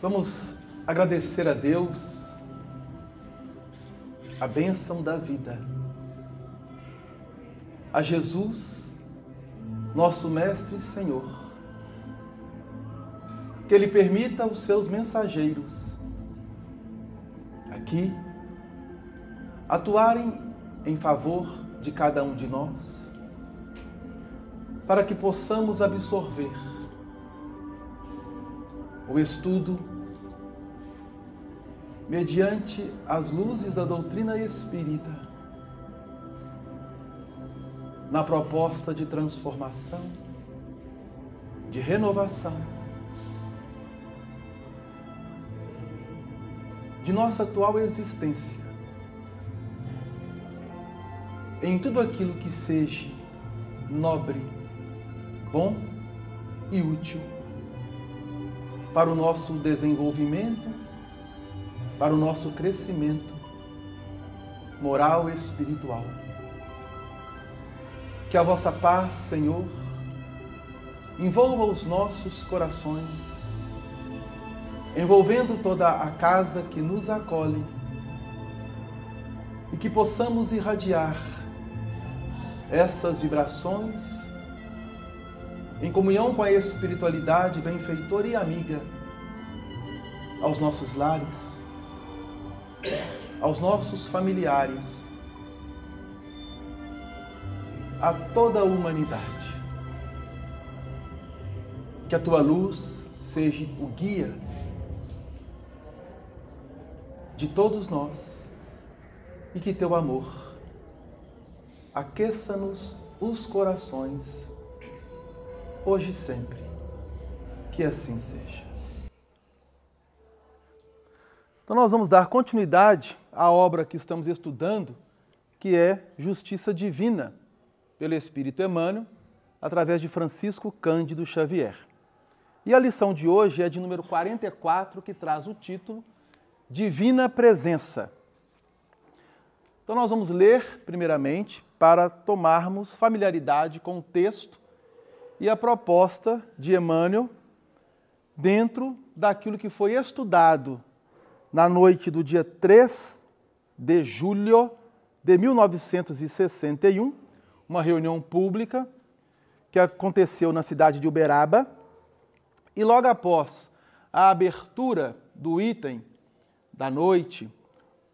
Vamos agradecer a Deus a bênção da vida, a Jesus, nosso Mestre e Senhor, que Ele permita os seus mensageiros aqui atuarem em favor de cada um de nós, para que possamos absorver o estudo mediante as luzes da doutrina espírita, na proposta de transformação, de renovação de nossa atual existência, em tudo aquilo que seja nobre, bom e útil para o nosso desenvolvimento, para o nosso crescimento moral e espiritual. Que a vossa paz, Senhor, envolva os nossos corações, envolvendo toda a casa que nos acolhe, e que possamos irradiar essas vibrações em comunhão com a espiritualidade benfeitora e amiga aos nossos lares, aos nossos familiares, a toda a humanidade. Que a tua luz seja o guia de todos nós e que teu amor aqueça-nos os corações, hoje e sempre. Que assim seja. Então nós vamos dar continuidade à obra que estamos estudando, que é Justiça Divina, pelo Espírito Emmanuel, através de Francisco Cândido Xavier. E a lição de hoje é de número 44, que traz o título Divina Presença. Então nós vamos ler, primeiramente, para tomarmos familiaridade com o texto e a proposta de Emmanuel dentro daquilo que foi estudado na noite do dia 3 de julho de 1961, uma reunião pública que aconteceu na cidade de Uberaba, e logo após a abertura do item da noite,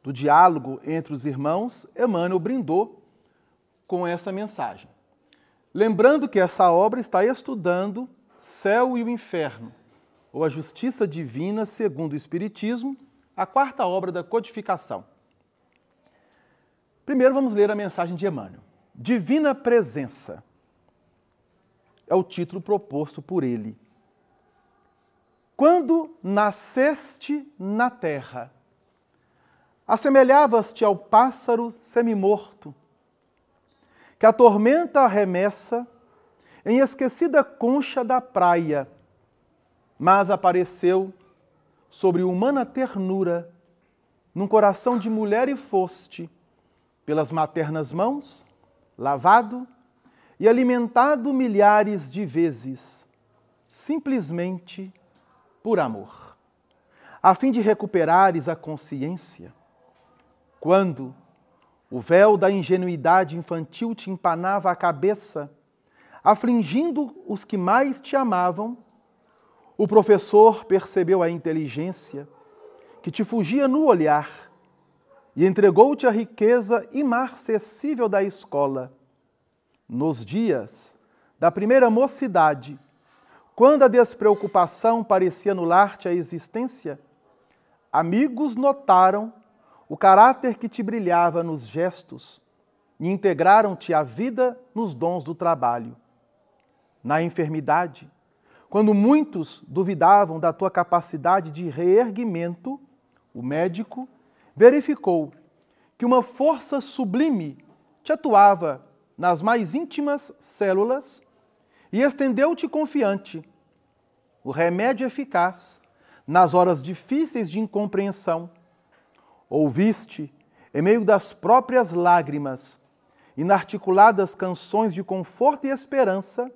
do diálogo entre os irmãos, Emmanuel brindou com essa mensagem. Lembrando que essa obra está estudando Céu e o Inferno, ou a Justiça Divina segundo o Espiritismo, a quarta obra da codificação. Primeiro vamos ler a mensagem de Emmanuel. Divina Presença é o título proposto por ele. Quando nasceste na terra, assemelhavas-te ao pássaro semimorto, que a tormenta arremessa em esquecida concha da praia, mas apareceu sobre humana ternura, num coração de mulher e foste, pelas maternas mãos, lavado e alimentado milhares de vezes, simplesmente por amor, a fim de recuperares a consciência. Quando o véu da ingenuidade infantil te empanava a cabeça, afligindo os que mais te amavam, o professor percebeu a inteligência que te fugia no olhar e entregou-te a riqueza imarcessível da escola. Nos dias da primeira mocidade, quando a despreocupação parecia anular-te a existência, amigos notaram o caráter que te brilhava nos gestos e integraram-te à vida nos dons do trabalho. Na enfermidade, quando muitos duvidavam da tua capacidade de reerguimento, o médico verificou que uma força sublime te atuava nas mais íntimas células e estendeu-te confiante o remédio eficaz nas horas difíceis de incompreensão. Ouviste, em meio das próprias lágrimas, inarticuladas canções de conforto e esperança,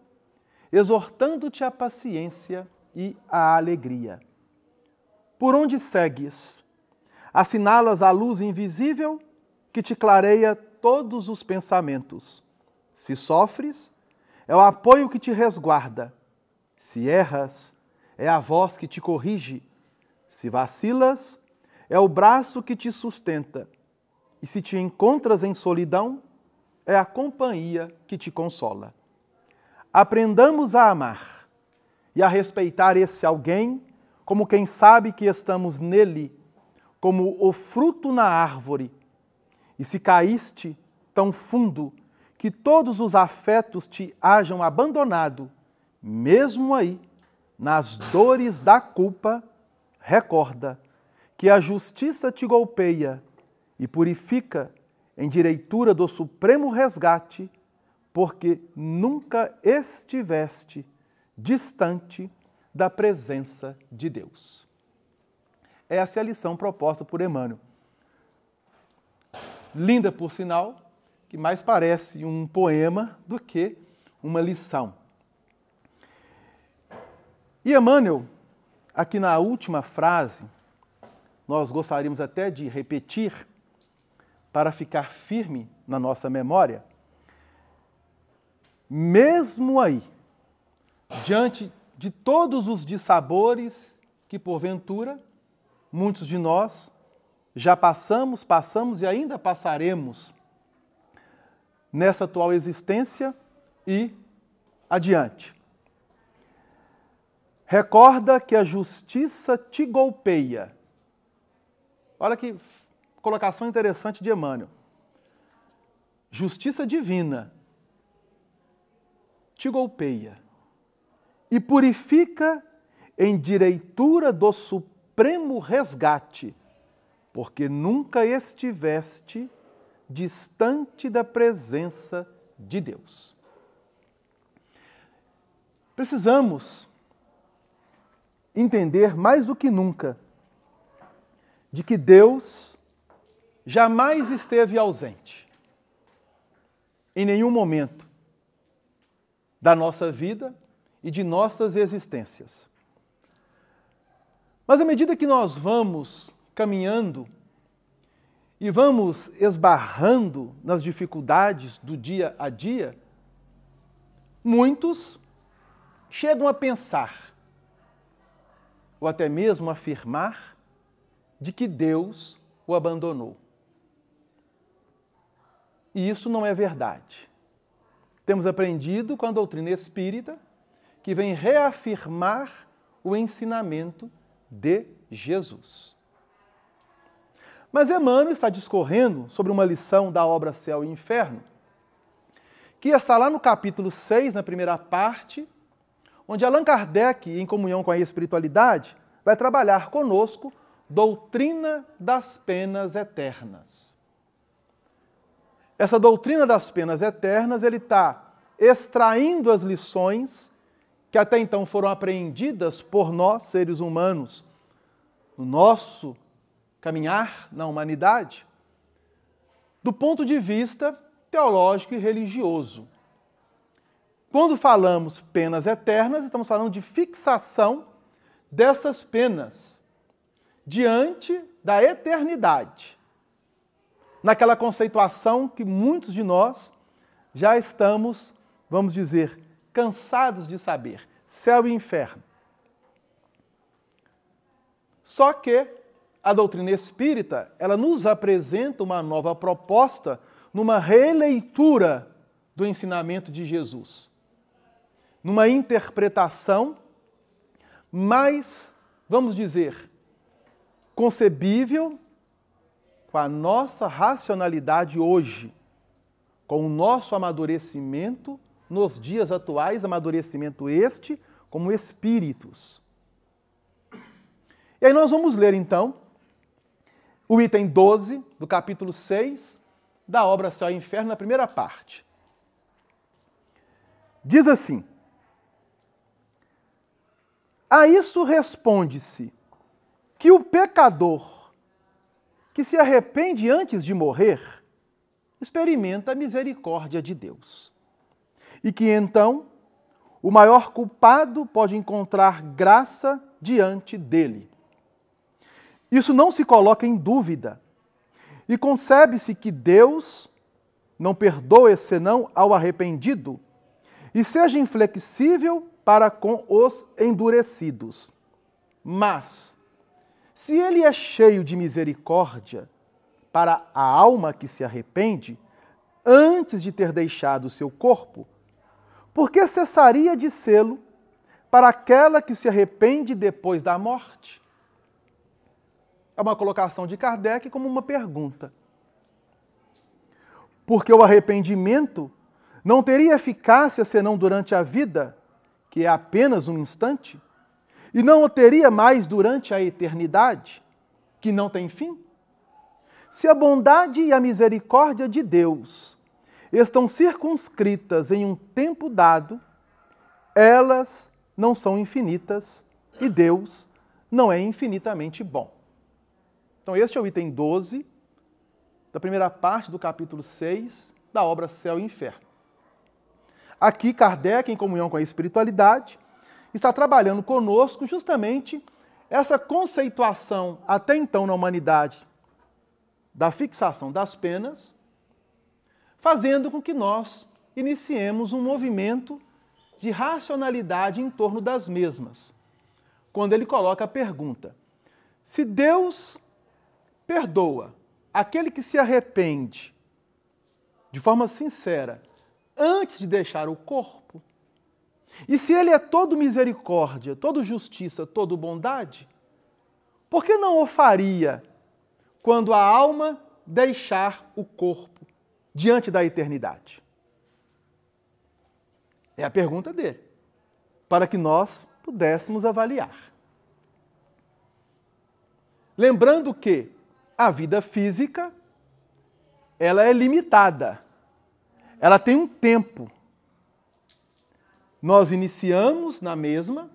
exortando-te à paciência e à alegria. por onde segues? Assinalas a luz invisível que te clareia todos os pensamentos. Se sofres, é o apoio que te resguarda. Se erras, é a voz que te corrige. Se vacilas, é o braço que te sustenta. E se te encontras em solidão, é a companhia que te consola. Aprendamos a amar e a respeitar esse alguém como quem sabe que estamos nele, como o fruto na árvore. E se caíste tão fundo que todos os afetos te hajam abandonado, mesmo aí, nas dores da culpa, recorda que a justiça te golpeia e purifica em direitura do supremo resgate, porque nunca estiveste distante da presença de Deus. Essa é a lição proposta por Emmanuel. Linda, por sinal, que mais parece um poema do que uma lição. E Emmanuel, aqui na última frase, nós gostaríamos até de repetir, para ficar firme na nossa memória, mesmo aí, diante de todos os dissabores que, porventura, muitos de nós já passamos e ainda passaremos nessa atual existência e adiante. Recorda que a justiça te golpeia. Olha que colocação interessante de Emmanuel. Justiça divina te golpeia e purifica em direitura do supremo resgate, porque nunca estiveste distante da presença de Deus. Precisamos entender mais do que nunca de que Deus jamais esteve ausente, em nenhum momento da nossa vida e de nossas existências. Mas à medida que nós vamos caminhando e vamos esbarrando nas dificuldades do dia a dia, muitos chegam a pensar, ou até mesmo afirmar, de que Deus o abandonou. E isso não é verdade. Temos aprendido com a doutrina espírita, que vem reafirmar o ensinamento de Jesus. Mas Emmanuel está discorrendo sobre uma lição da obra Céu e Inferno, que está lá no capítulo 6, na primeira parte, onde Allan Kardec, em comunhão com a espiritualidade, vai trabalhar conosco doutrina das penas eternas. Essa doutrina das penas eternas, ele está extraindo as lições que até então foram apreendidas por nós, seres humanos, no nosso caminhar na humanidade, do ponto de vista teológico e religioso. Quando falamos penas eternas, estamos falando de fixação dessas penas diante da eternidade, naquela conceituação que muitos de nós já estamos, vamos dizer, cansados de saber, céu e inferno. Só que a doutrina espírita, ela nos apresenta uma nova proposta numa releitura do ensinamento de Jesus, numa interpretação mais, vamos dizer, concebível com a nossa racionalidade hoje, com o nosso amadurecimento nos dias atuais, amadurecimento este como espíritos. E aí nós vamos ler então o item 12 do capítulo 6 da obra Céu e Inferno, na primeira parte. Diz assim: a isso responde-se que o pecador que se arrepende antes de morrer experimenta a misericórdia de Deus. E que então o maior culpado pode encontrar graça diante dele. Isso não se coloca em dúvida. E concebe-se que Deus não perdoe senão ao arrependido e seja inflexível para com os endurecidos. Mas, se ele é cheio de misericórdia para a alma que se arrepende, antes de ter deixado o seu corpo, por que cessaria de sê-lo para aquela que se arrepende depois da morte? É uma colocação de Kardec como uma pergunta. Porque o arrependimento não teria eficácia senão durante a vida, que é apenas um instante, e não o teria mais durante a eternidade, que não tem fim? Se a bondade e a misericórdia de Deus estão circunscritas em um tempo dado, elas não são infinitas e Deus não é infinitamente bom. Então, este é o item 12 da primeira parte do capítulo 6 da obra Céu e Inferno. Aqui, Kardec, em comunhão com a espiritualidade, está trabalhando conosco justamente essa conceituação, até então na humanidade, da fixação das penas, fazendo com que nós iniciemos um movimento de racionalidade em torno das mesmas. Quando ele coloca a pergunta: se Deus perdoa aquele que se arrepende de forma sincera antes de deixar o corpo, e se ele é todo misericórdia, todo justiça, todo bondade, por que não o faria quando a alma deixar o corpo diante da eternidade? É a pergunta dele, para que nós pudéssemos avaliar. Lembrando que a vida física, ela é limitada. Ela tem um tempo. Nós iniciamos na mesma,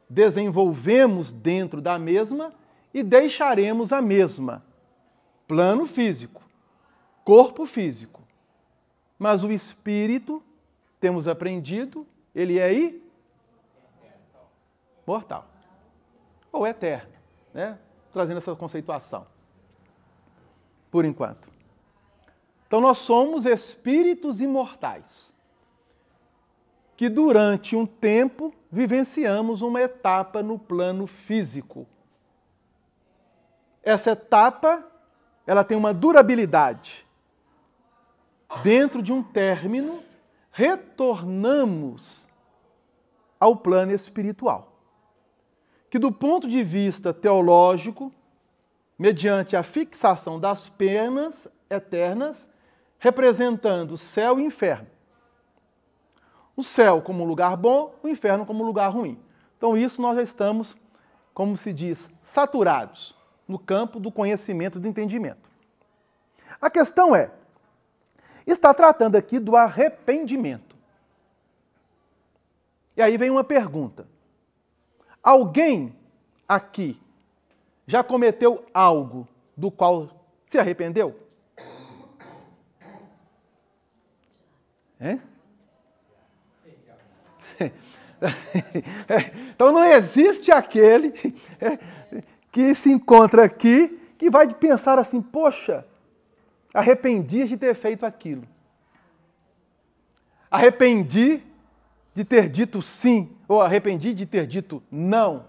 desenvolvemos dentro da mesma e deixaremos a mesma. Plano físico, corpo físico. Mas o espírito, temos aprendido, ele é imortal. Ou eterno, né? Trazendo essa conceituação. Por enquanto. Então nós somos espíritos imortais, que durante um tempo vivenciamos uma etapa no plano físico. Essa etapa, ela tem uma durabilidade. Dentro de um término, retornamos ao plano espiritual, que do ponto de vista teológico, mediante a fixação das penas eternas, representando céu e inferno. O céu como lugar bom, o inferno como lugar ruim. Então isso nós já estamos, como se diz, saturados no campo do conhecimento, do entendimento. A questão é, está tratando aqui do arrependimento. E aí vem uma pergunta. Alguém aqui já cometeu algo do qual se arrependeu? Então não existe aquele que se encontra aqui que vai pensar assim, poxa, arrependi de ter feito aquilo. Arrependi de ter dito sim, ou arrependi de ter dito não.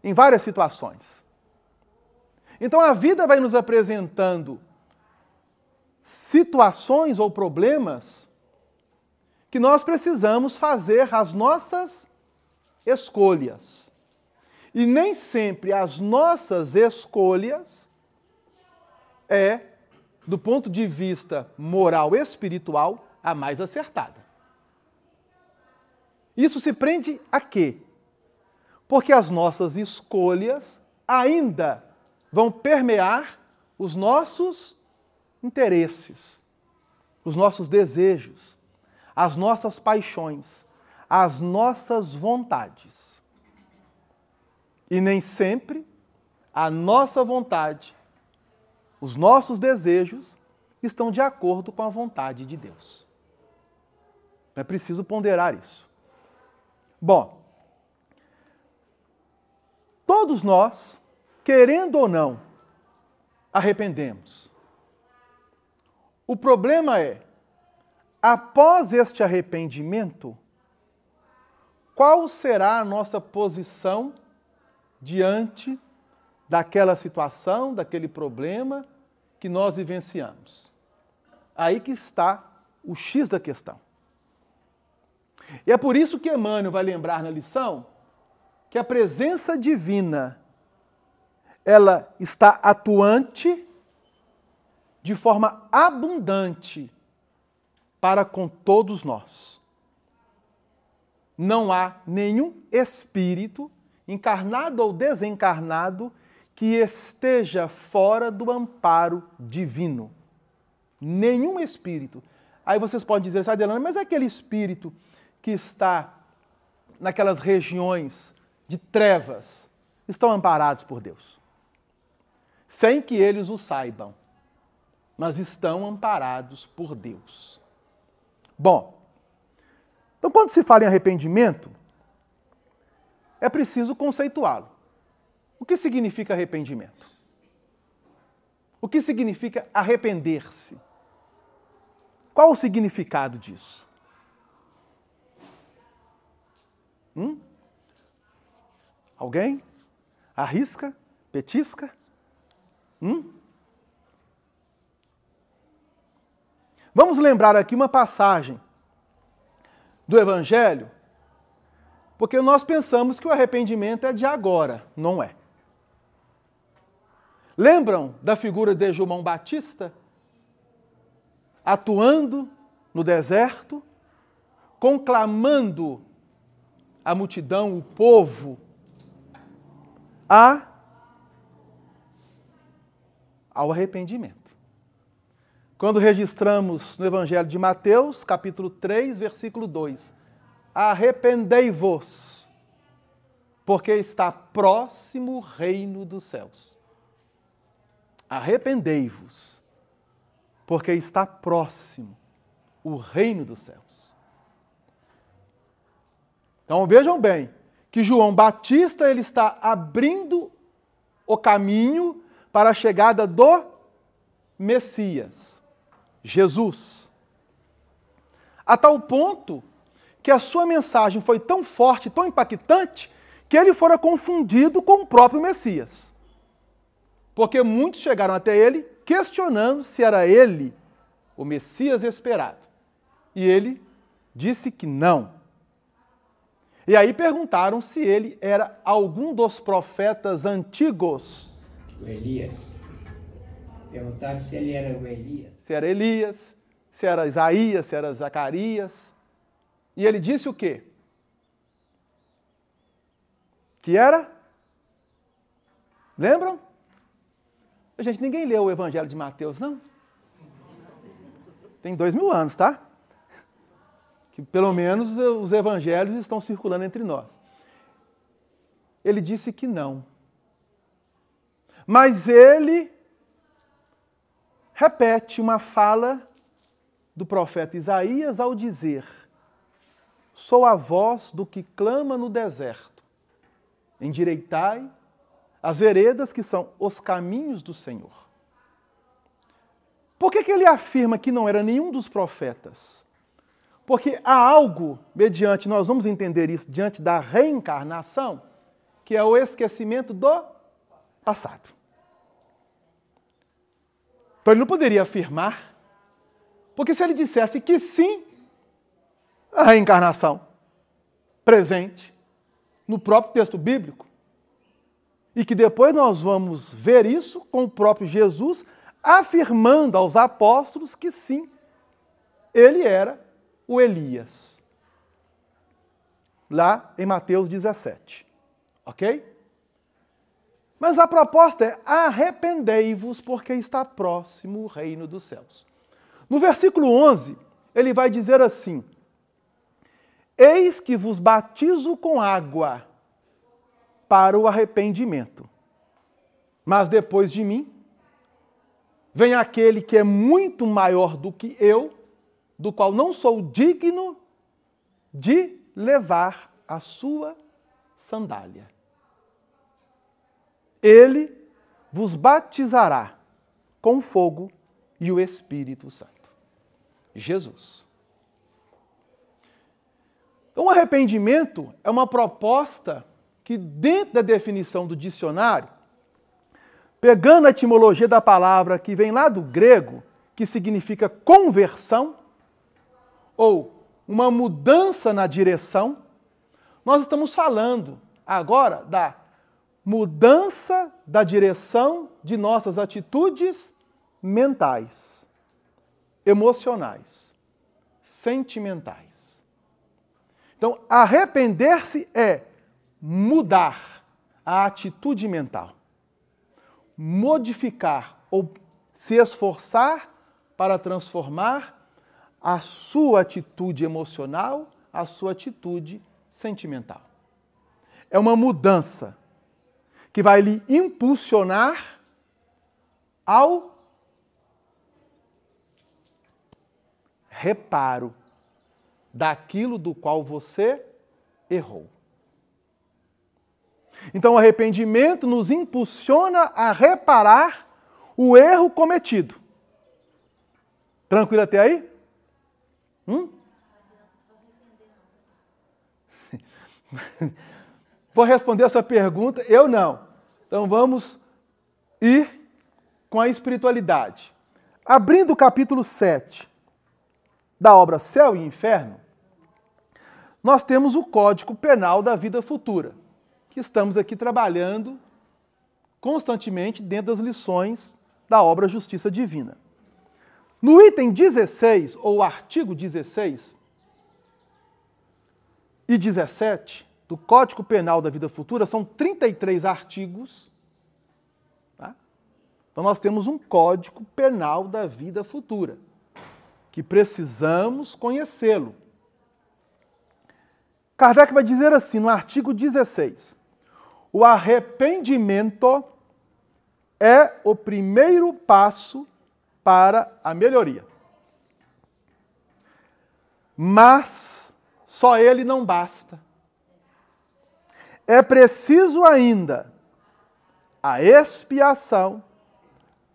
Em várias situações. Então a vida vai nos apresentando situações ou problemas que nós precisamos fazer as nossas escolhas. E nem sempre as nossas escolhas do ponto de vista moral e espiritual, a mais acertada. Isso se prende a quê? Porque as nossas escolhas ainda vão permear os nossos interesses, os nossos desejos, as nossas paixões, as nossas vontades. E nem sempre a nossa vontade, os nossos desejos estão de acordo com a vontade de Deus. É preciso ponderar isso. Bom, todos nós querendo ou não, arrependemos. O problema é, após este arrependimento, qual será a nossa posição diante daquela situação, daquele problema que nós vivenciamos? Aí que está o X da questão. E é por isso que Emmanuel vai lembrar na lição que a presença divina, ela está atuante de forma abundante para com todos nós. Não há nenhum espírito, encarnado ou desencarnado, que esteja fora do amparo divino. Nenhum espírito. Aí vocês podem dizer, Adelana, mas é aquele espírito que está naquelas regiões de trevas, estão amparados por Deus. Sem que eles o saibam, mas estão amparados por Deus. Bom, então quando se fala em arrependimento, é preciso conceituá-lo. O que significa arrependimento? O que significa arrepender-se? Qual o significado disso? Alguém? Arrisca? Petisca? Vamos lembrar aqui uma passagem do Evangelho, porque nós pensamos que o arrependimento é de agora, não é. Lembram da figura de João Batista? Atuando no deserto, conclamando a multidão, o povo, ao arrependimento. Quando registramos no Evangelho de Mateus, capítulo 3, versículo 2, arrependei-vos, porque está próximo o reino dos céus. Arrependei-vos, porque está próximo o reino dos céus. Então vejam bem, que João Batista ele está abrindo o caminho para a chegada do Messias, Jesus. A tal ponto que a sua mensagem foi tão forte, tão impactante, que ele fora confundido com o próprio Messias. Porque muitos chegaram até ele questionando se era ele o Messias esperado. E ele disse que não. E aí perguntaram se ele era algum dos profetas antigos. O Elias. Perguntaram se ele era o Elias. Se era Elias, se era Isaías, se era Zacarias. E ele disse o quê? Que era? Lembram? Gente, ninguém leu o Evangelho de Mateus, não? Tem 2000 anos, tá? Que pelo menos os evangelhos estão circulando entre nós. Ele disse que não. Mas ele repete uma fala do profeta Isaías ao dizer: sou a voz do que clama no deserto, endireitai as veredas que são os caminhos do Senhor. Por que ele afirma que não era nenhum dos profetas? Porque há algo, mediante, nós vamos entender isso, diante da reencarnação, que é o esquecimento do passado. Então ele não poderia afirmar, porque se ele dissesse que sim, a reencarnação presente no próprio texto bíblico, e que depois nós vamos ver isso com o próprio Jesus afirmando aos apóstolos que sim, ele era o Elias. Lá em Mateus 17. Ok? Mas a proposta é: arrependei-vos, porque está próximo o reino dos céus. No versículo 11, ele vai dizer assim: eis que vos batizo com água para o arrependimento. Mas depois de mim, vem aquele que é muito maior do que eu, do qual não sou digno de levar a sua sandália. ele vos batizará com fogo e o Espírito Santo. Jesus. Então, o arrependimento é uma proposta que, dentro da definição do dicionário, pegando a etimologia da palavra que vem lá do grego, que significa conversão, ou uma mudança na direção, nós estamos falando agora da mudança da direção de nossas atitudes mentais, emocionais, sentimentais. Então, arrepender-se é mudar a atitude mental, modificar ou se esforçar para transformar a sua atitude emocional, a sua atitude sentimental. É uma mudança que vai lhe impulsionar ao reparo daquilo do qual você errou. Então, o arrependimento nos impulsiona a reparar o erro cometido. Tranquilo até aí? Vou responder essa pergunta, eu não. Então vamos ir com a espiritualidade. Abrindo o capítulo 7 da obra Céu e Inferno, nós temos o Código Penal da Vida Futura, que estamos aqui trabalhando constantemente dentro das lições da obra Justiça Divina. No item 16, ou artigo 16 e 17 do Código Penal da Vida Futura, são 33 artigos. Tá? Então nós temos um Código Penal da Vida Futura, que precisamos conhecê-lo. Kardec vai dizer assim, no artigo 16, o arrependimento é o primeiro passo para a melhoria. Mas só ele não basta. É preciso ainda a expiação,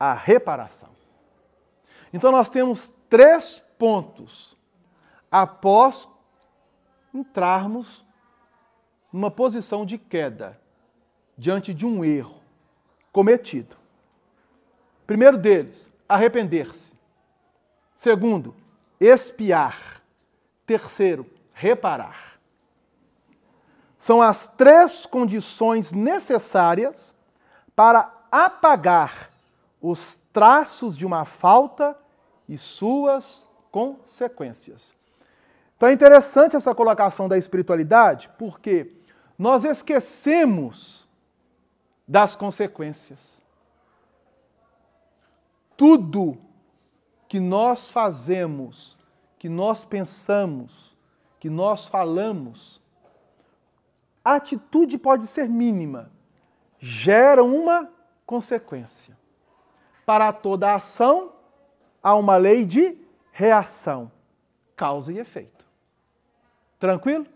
a reparação. Então nós temos 3 pontos após entrarmos numa posição de queda diante de um erro cometido. Primeiro deles, arrepender-se. Segundo, expiar. Terceiro, reparar. São as 3 condições necessárias para apagar os traços de uma falta e suas consequências. Então é interessante essa colocação da espiritualidade, porque nós esquecemos das consequências. Tudo que nós fazemos, que nós pensamos, que nós falamos, a atitude pode ser mínima, gera uma consequência. Para toda ação, há uma lei de reação, causa e efeito. Tranquilo?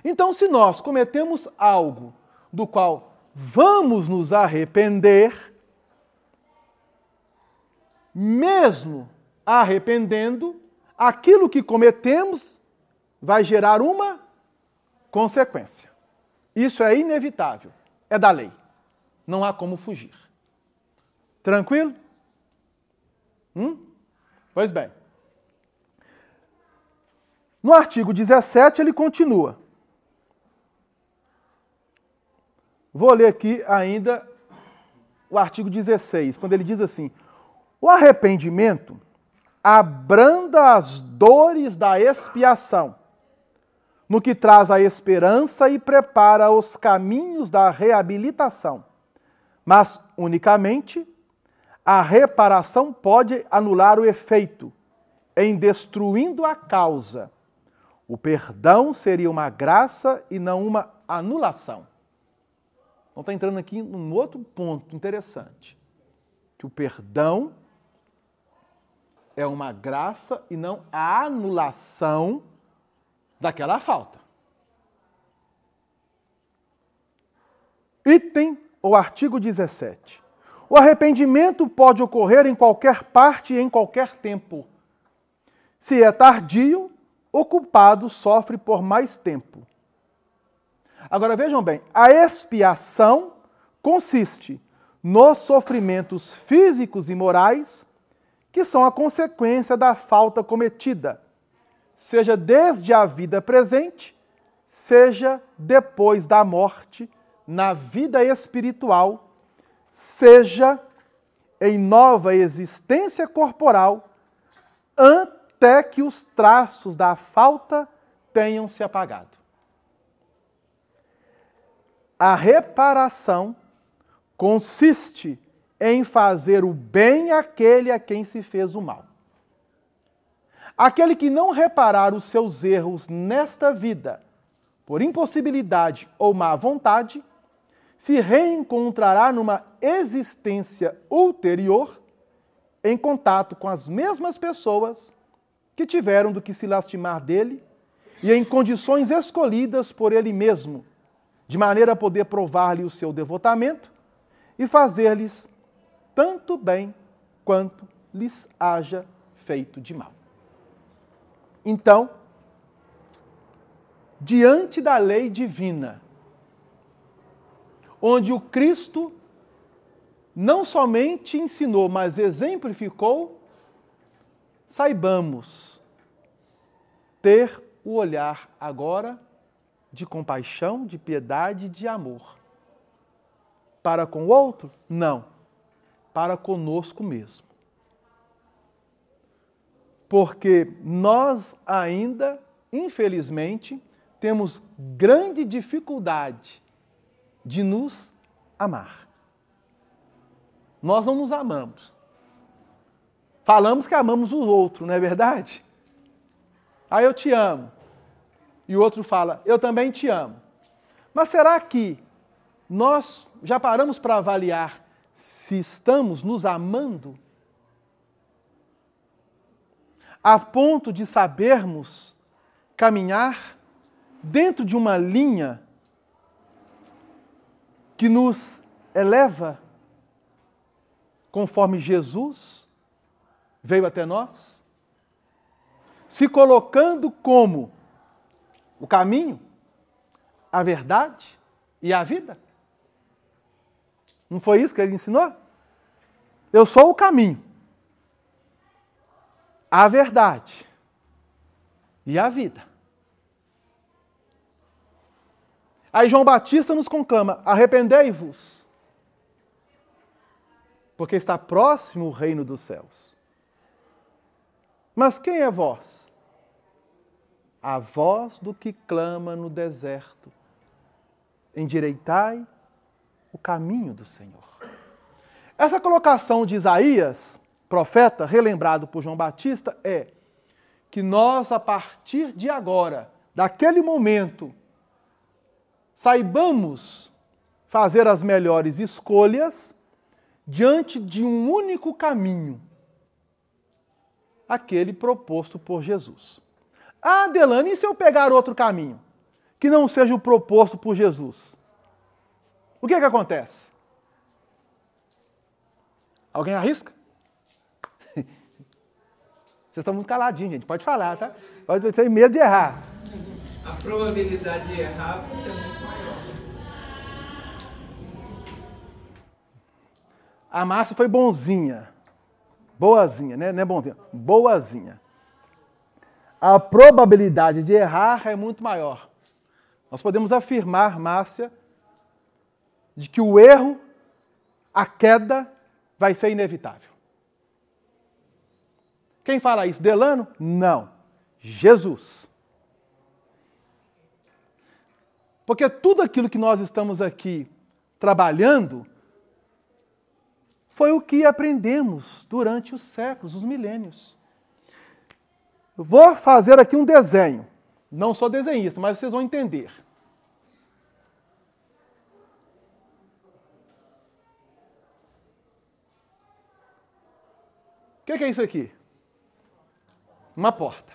Então, se nós cometemos algo do qual vamos nos arrepender, mesmo arrependendo, aquilo que cometemos vai gerar uma consequência. Isso é inevitável, é da lei. Não há como fugir. Tranquilo? Pois bem. No artigo 17 ele continua. Vou ler aqui ainda o artigo 16, quando ele diz assim: o arrependimento abranda as dores da expiação, no que traz a esperança e prepara os caminhos da reabilitação. Mas, unicamente, a reparação pode anular o efeito, em destruindo a causa. O perdão seria uma graça e não uma anulação. Então está entrando aqui num outro ponto interessante, que o perdão é uma graça e não a anulação daquela falta. Item ou artigo 17. O arrependimento pode ocorrer em qualquer parte e em qualquer tempo. Se é tardio, o culpado sofre por mais tempo. Agora vejam bem, a expiação consiste nos sofrimentos físicos e morais que são a consequência da falta cometida, seja desde a vida presente, seja depois da morte, na vida espiritual, seja em nova existência corporal, até que os traços da falta tenham se apagado. A reparação consiste em fazer o bem àquele a quem se fez o mal. Aquele que não reparar os seus erros nesta vida, por impossibilidade ou má vontade, se reencontrará numa existência ulterior em contato com as mesmas pessoas que tiveram do que se lastimar dele e em condições escolhidas por ele mesmo, de maneira a poder provar-lhe o seu devotamento e fazer-lhes tanto bem quanto lhes haja feito de mal. Então, diante da lei divina, onde o Cristo não somente ensinou, mas exemplificou, saibamos ter o olhar agora de compaixão, de piedade e de amor. Para com o outro? Não. Para conosco mesmo. Porque nós ainda, infelizmente, temos grande dificuldade de nos amar. Nós não nos amamos. Falamos que amamos o outro, não é verdade? Aí eu te amo. E o outro fala, eu também te amo. Mas será que nós já paramos para avaliar se estamos nos amando? A ponto de sabermos caminhar dentro de uma linha que nos eleva conforme Jesus veio até nós, se colocando como o caminho, a verdade e a vida? Não foi isso que ele ensinou? Eu sou o caminho, a verdade e a vida. Aí João Batista nos conclama, arrependei-vos, porque está próximo o reino dos céus. Mas quem é vós? A voz do que clama no deserto. Endireitai o caminho do Senhor. Essa colocação de Isaías, profeta, relembrado por João Batista, é que nós, a partir de agora, daquele momento, saibamos fazer as melhores escolhas diante de um único caminho, aquele proposto por Jesus. Ah, Delane, e se eu pegar outro caminho, que não seja o proposto por Jesus? O que é que acontece? Alguém arrisca? Vocês estão muito caladinhos, gente. Pode falar, tá? Pode ter medo de errar. A probabilidade de errar vai ser muito maior. A Márcia foi bonzinha. Boazinha, né? Não é bonzinha. Boazinha. A probabilidade de errar é muito maior. Nós podemos afirmar, Márcia, de que o erro, a queda, vai ser inevitável. Quem fala isso? Delano? Não. Jesus. Porque tudo aquilo que nós estamos aqui trabalhando foi o que aprendemos durante os séculos, os milênios. Eu vou fazer aqui um desenho. Não sou desenhista, mas vocês vão entender. O que é isso aqui? Uma porta.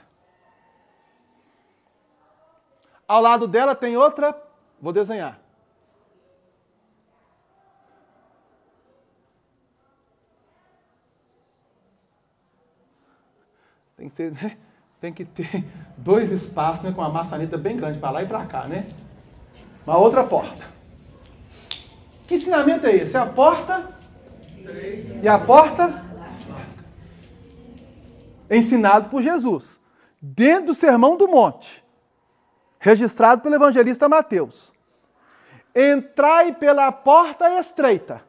Ao lado dela tem outra, vou desenhar. Tem que ter 2 espaços, né, com uma maçaneta bem grande para lá e para cá, né? Uma outra porta. Que ensinamento é esse? É a porta e a porta ensinado por Jesus, dentro do Sermão do Monte, registrado pelo evangelista Mateus. Entrai pela porta estreita,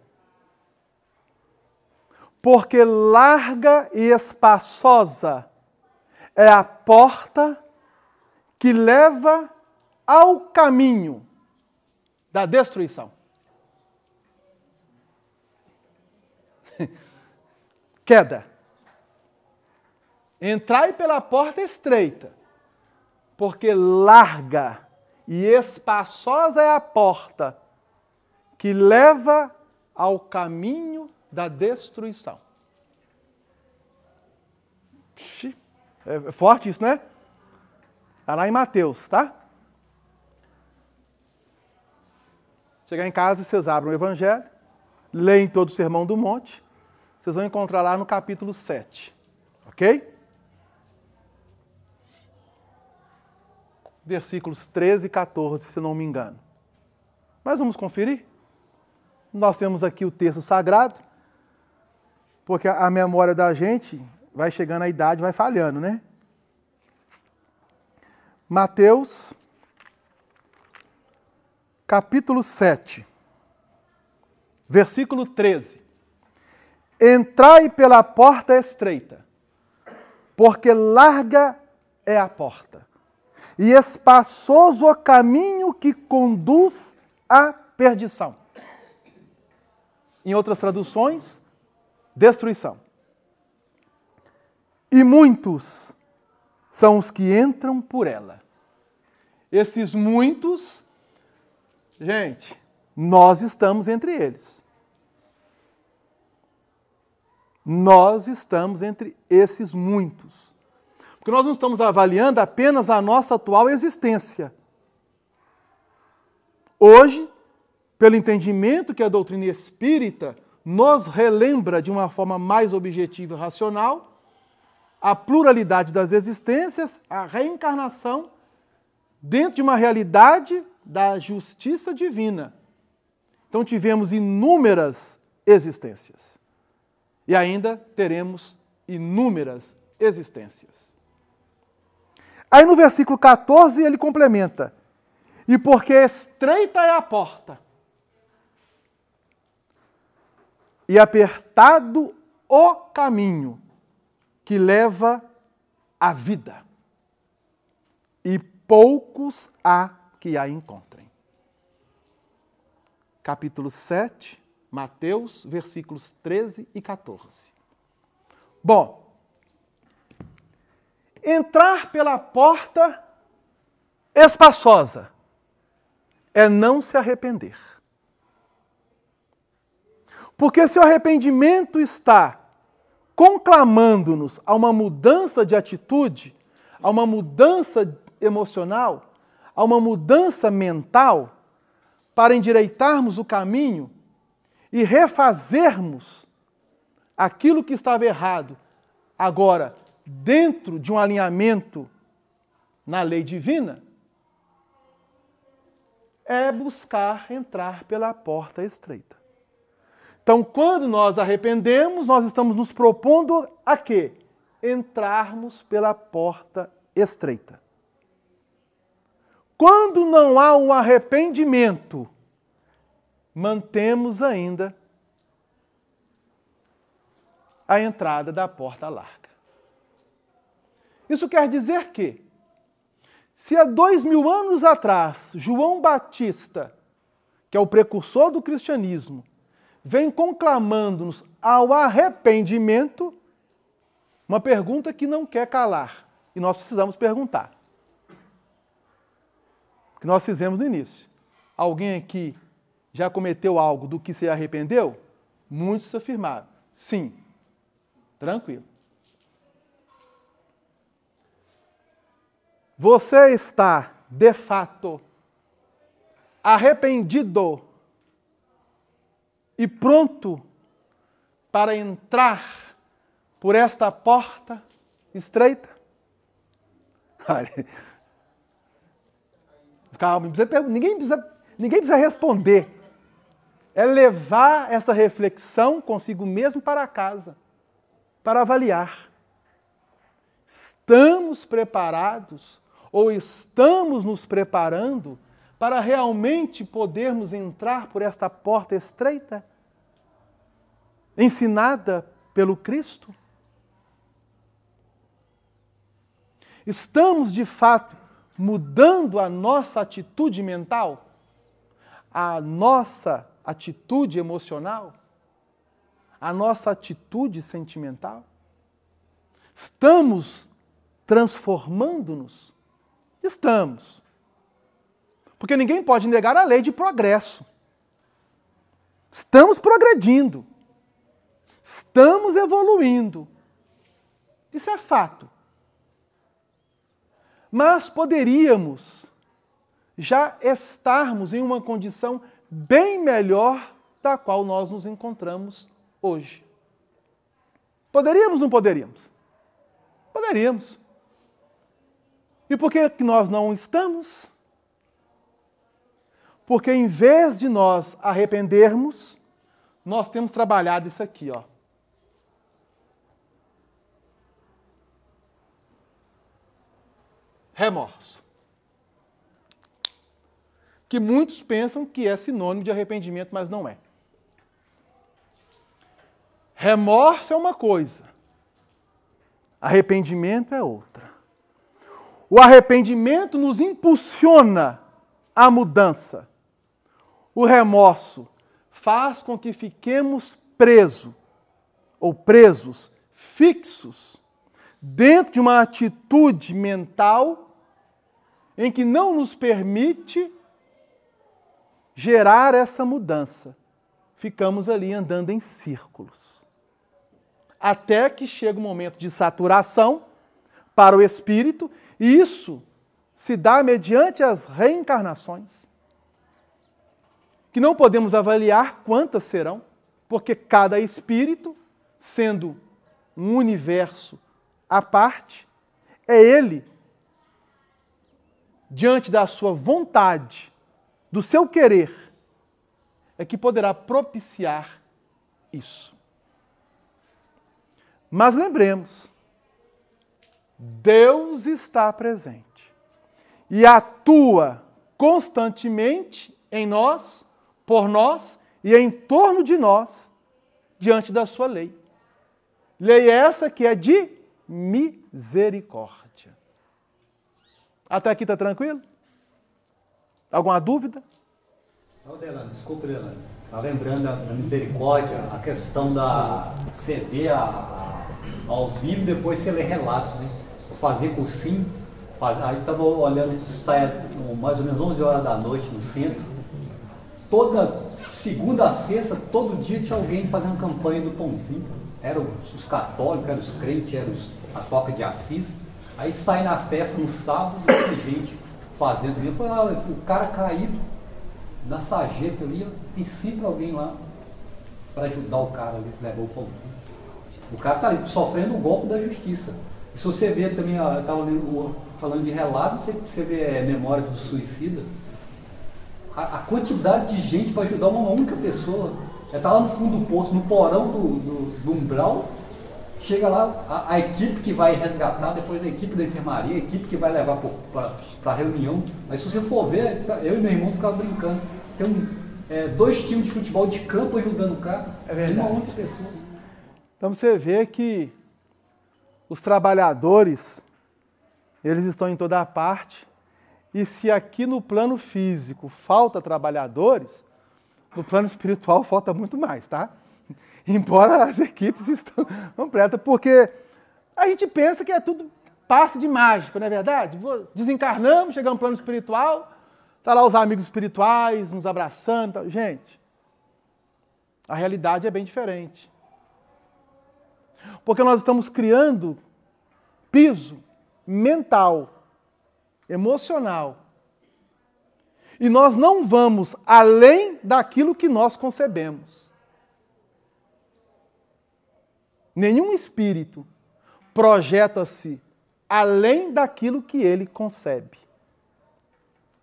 porque larga e espaçosa é a porta que leva ao caminho da destruição. Queda. Entrai pela porta estreita, porque larga e espaçosa é a porta que leva ao caminho da destruição. É forte isso, né? Está lá em Mateus, tá? Chegar em casa, vocês abrem o Evangelho, leem todo o Sermão do Monte, vocês vão encontrar lá no capítulo 7, ok? Versículos 13 e 14, se não me engano. Mas vamos conferir? Nós temos aqui o texto sagrado, porque a memória da gente vai chegando à idade, vai falhando, né? Mateus, capítulo 7, versículo 13. Entrai pela porta estreita, porque larga é a porta, e espaçoso o caminho que conduz à perdição. Em outras traduções, destruição. E muitos são os que entram por ela. Esses muitos, gente, nós estamos entre eles. Nós estamos entre esses muitos. Porque nós não estamos avaliando apenas a nossa atual existência. Hoje, pelo entendimento que a doutrina espírita nos relembra de uma forma mais objetiva e racional, a pluralidade das existências, a reencarnação, dentro de uma realidade da justiça divina. Então tivemos inúmeras existências. E ainda teremos inúmeras existências. Aí no versículo 14 ele complementa: e porque estreita é a porta, e apertado o caminho que leva à vida, e poucos há que a encontrem. Capítulo 7, Mateus, versículos 13 e 14. Bom, entrar pela porta espaçosa é não se arrepender. Porque se o arrependimento está conclamando-nos a uma mudança de atitude, a uma mudança emocional, a uma mudança mental, para endireitarmos o caminho e refazermos aquilo que estava errado, agora, dentro de um alinhamento na lei divina, é buscar entrar pela porta estreita. Então, quando nós arrependemos, nós estamos nos propondo a quê? Entrarmos pela porta estreita. Quando não há um arrependimento, mantemos ainda a entrada da porta larga. Isso quer dizer que, se há 2000 anos atrás, João Batista, que é o precursor do cristianismo, vem conclamando-nos ao arrependimento, uma pergunta que não quer calar, e nós precisamos perguntar. Que nós fizemos no início. Alguém aqui já cometeu algo do que se arrependeu? Muitos afirmaram. Sim. Tranquilo. Você está, de fato, arrependido e pronto para entrar por esta porta estreita. Olha, calma, ninguém precisa responder. É levar essa reflexão consigo mesmo para casa, para avaliar. Estamos preparados ou estamos nos preparando para realmente podermos entrar por esta porta estreita, ensinada pelo Cristo? Estamos, de fato, mudando a nossa atitude mental? A nossa atitude emocional? A nossa atitude sentimental? Estamos transformando-nos? Estamos. Porque ninguém pode negar a lei de progresso. Estamos progredindo. Estamos evoluindo. Isso é fato. Mas poderíamos já estarmos em uma condição bem melhor da qual nós nos encontramos hoje. Poderíamos ou não poderíamos? Poderíamos. E por que nós não estamos? Porque em vez de nós arrependermos, nós temos trabalhado isso aqui, ó. Remorso. Que muitos pensam que é sinônimo de arrependimento, mas não é. Remorso é uma coisa, arrependimento é outra. O arrependimento nos impulsiona à mudança. O remorso faz com que fiquemos presos, fixos, dentro de uma atitude mental em que não nos permite gerar essa mudança. Ficamos ali andando em círculos. Até que chega um momento de saturação para o espírito, e isso se dá mediante as reencarnações, que não podemos avaliar quantas serão, porque cada espírito, sendo um universo à parte, é ele, diante da sua vontade, do seu querer, é que poderá propiciar isso. Mas lembremos, Deus está presente e atua constantemente em nós, por nós e em torno de nós, diante da sua lei. Lei essa que é de misericórdia. Até aqui está tranquilo? Alguma dúvida? Não, Delano, desculpa, Delano. Está lembrando da misericórdia, a questão da você ver ao vivo, depois você lê relatos, né? Eu fazia cursinho, aí estava olhando, saia mais ou menos 11 horas da noite no centro. Toda segunda a sexta, todo dia tinha alguém fazendo campanha do pãozinho. Eram os católicos, eram os crentes, eram a Toca de Assis. Aí sai na festa no sábado, e gente fazendo. Eu falei, o cara caído na sarjeta ali, tem sempre alguém lá para ajudar o cara ali que levou o pão. O cara está ali sofrendo o golpe da justiça. E se você vê também, eu estava falando de relatos, você vê Memórias do Suicida, a quantidade de gente para ajudar uma única pessoa. Está lá no fundo do poço, no porão do umbral. Chega lá, a equipe que vai resgatar, depois a equipe da enfermaria, a equipe que vai levar para a reunião. Mas se você for ver, eu e meu irmão ficavam brincando. Tem 2 times de futebol de campo ajudando o cara. É verdade. Uma única pessoa. Então você vê que os trabalhadores, eles estão em toda a parte. E se aqui no plano físico falta trabalhadores, no plano espiritual falta muito mais, tá? Embora as equipes estão completas, porque a gente pensa que é tudo passe de mágica, não é verdade? Desencarnamos, chegamos no plano espiritual, tá lá os amigos espirituais nos abraçando. Tá. Gente, a realidade é bem diferente. Porque nós estamos criando piso mental, emocional. E nós não vamos além daquilo que nós concebemos. Nenhum espírito projeta-se além daquilo que ele concebe,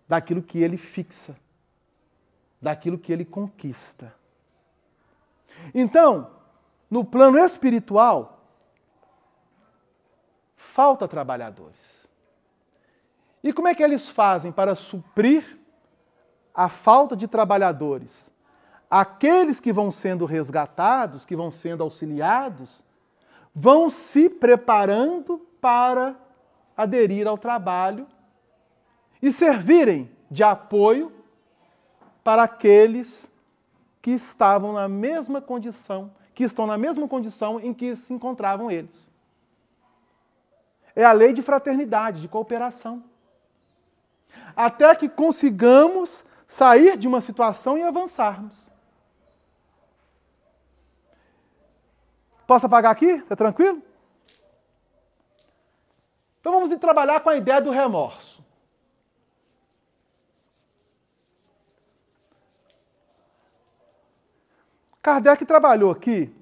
daquilo que ele fixa, daquilo que ele conquista. Então, no plano espiritual, falta trabalhadores. E como é que eles fazem para suprir a falta de trabalhadores? Aqueles que vão sendo resgatados, que vão sendo auxiliados, vão se preparando para aderir ao trabalho e servirem de apoio para aqueles que estavam na mesma condição, que estão na mesma condição em que se encontravam eles. É a lei de fraternidade, de cooperação. Até que consigamos sair de uma situação e avançarmos. Posso apagar aqui? Está tranquilo? Então vamos trabalhar com a ideia do remorso. Kardec trabalhou aqui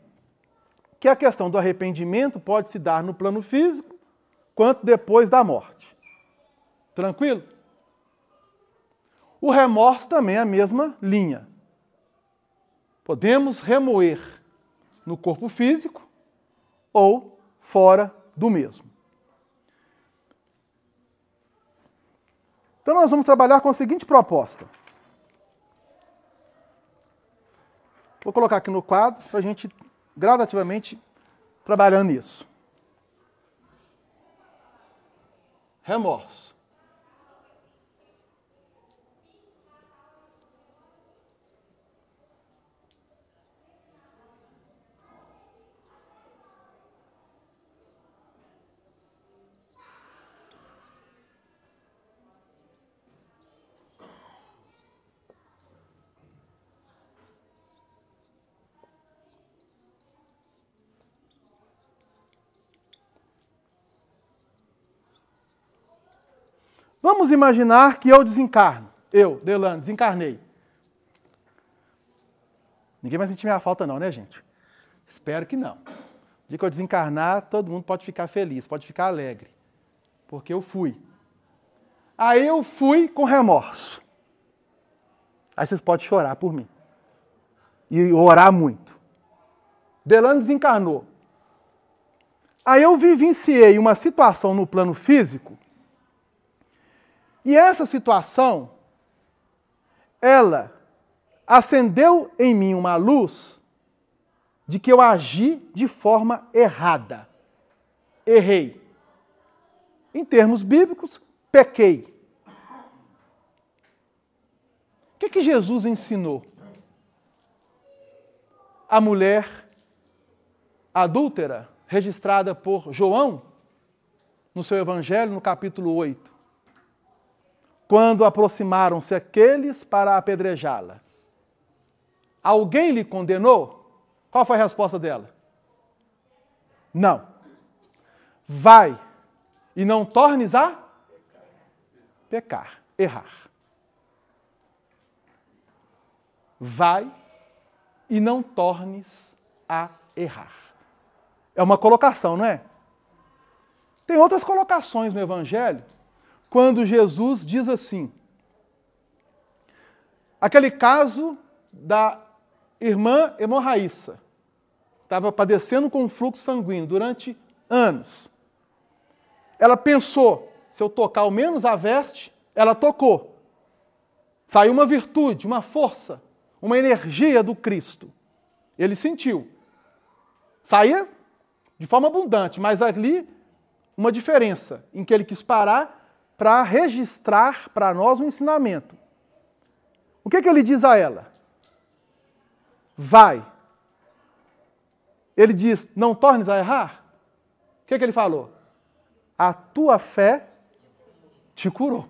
que a questão do arrependimento pode se dar no plano físico, quanto depois da morte. Tranquilo? O remorso também é a mesma linha. Podemos remoer no corpo físico ou fora do mesmo. Então nós vamos trabalhar com a seguinte proposta. Vou colocar aqui no quadro para a gente gradativamente trabalhando nisso. Remorso. Vamos imaginar que eu desencarno. Eu, Delano, desencarnei. Ninguém vai sentir minha falta não, né, gente? Espero que não. No dia que eu desencarnar, todo mundo pode ficar feliz, pode ficar alegre. Porque eu fui. Aí eu fui com remorso. Aí vocês podem chorar por mim. E orar muito. Delano desencarnou. Aí eu vivenciei uma situação no plano físico. E essa situação, ela acendeu em mim uma luz de que eu agi de forma errada. Errei. Em termos bíblicos, pequei. O que Jesus ensinou? A mulher adúltera, registrada por João, no seu Evangelho, no capítulo 8. Quando aproximaram-se aqueles para apedrejá-la. Alguém lhe condenou? Qual foi a resposta dela? Não. Vai e não tornes a pecar, errar. Vai e não tornes a errar. É uma colocação, não é? Tem outras colocações no Evangelho, quando Jesus diz assim, aquele caso da irmã hemorraíça, estava padecendo com um fluxo sanguíneo durante anos. Ela pensou, se eu tocar ao menos a veste, ela tocou. Saiu uma virtude, uma força, uma energia do Cristo. Ele sentiu. Saía de forma abundante, mas ali uma diferença, em que ele quis parar para registrar para nós um ensinamento. O que ele diz a ela? Vai. Ele diz, não tornes a errar? O que ele falou? A tua fé te curou.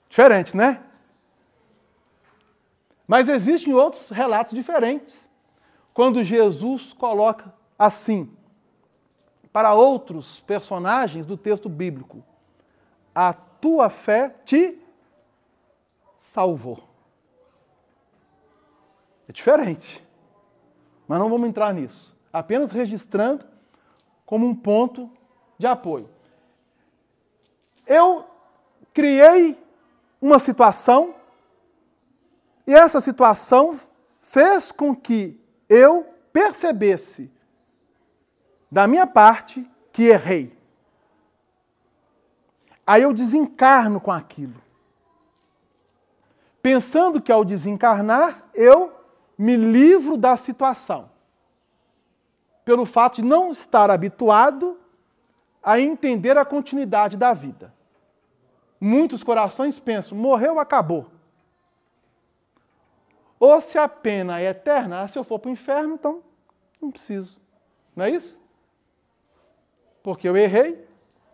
Diferente, né? Mas existem outros relatos diferentes. Quando Jesus coloca assim, para outros personagens do texto bíblico, a tua fé te salvou. É diferente. Mas não vamos entrar nisso. Apenas registrando como um ponto de apoio. Eu criei uma situação e essa situação fez com que eu percebesse, da minha parte, que errei. Aí eu desencarno com aquilo. Pensando que ao desencarnar, eu me livro da situação. Pelo fato de não estar habituado a entender a continuidade da vida. Muitos corações pensam, morreu, acabou. Ou se a pena é eterna, se eu for para o inferno, então não preciso. Não é isso? Porque eu errei,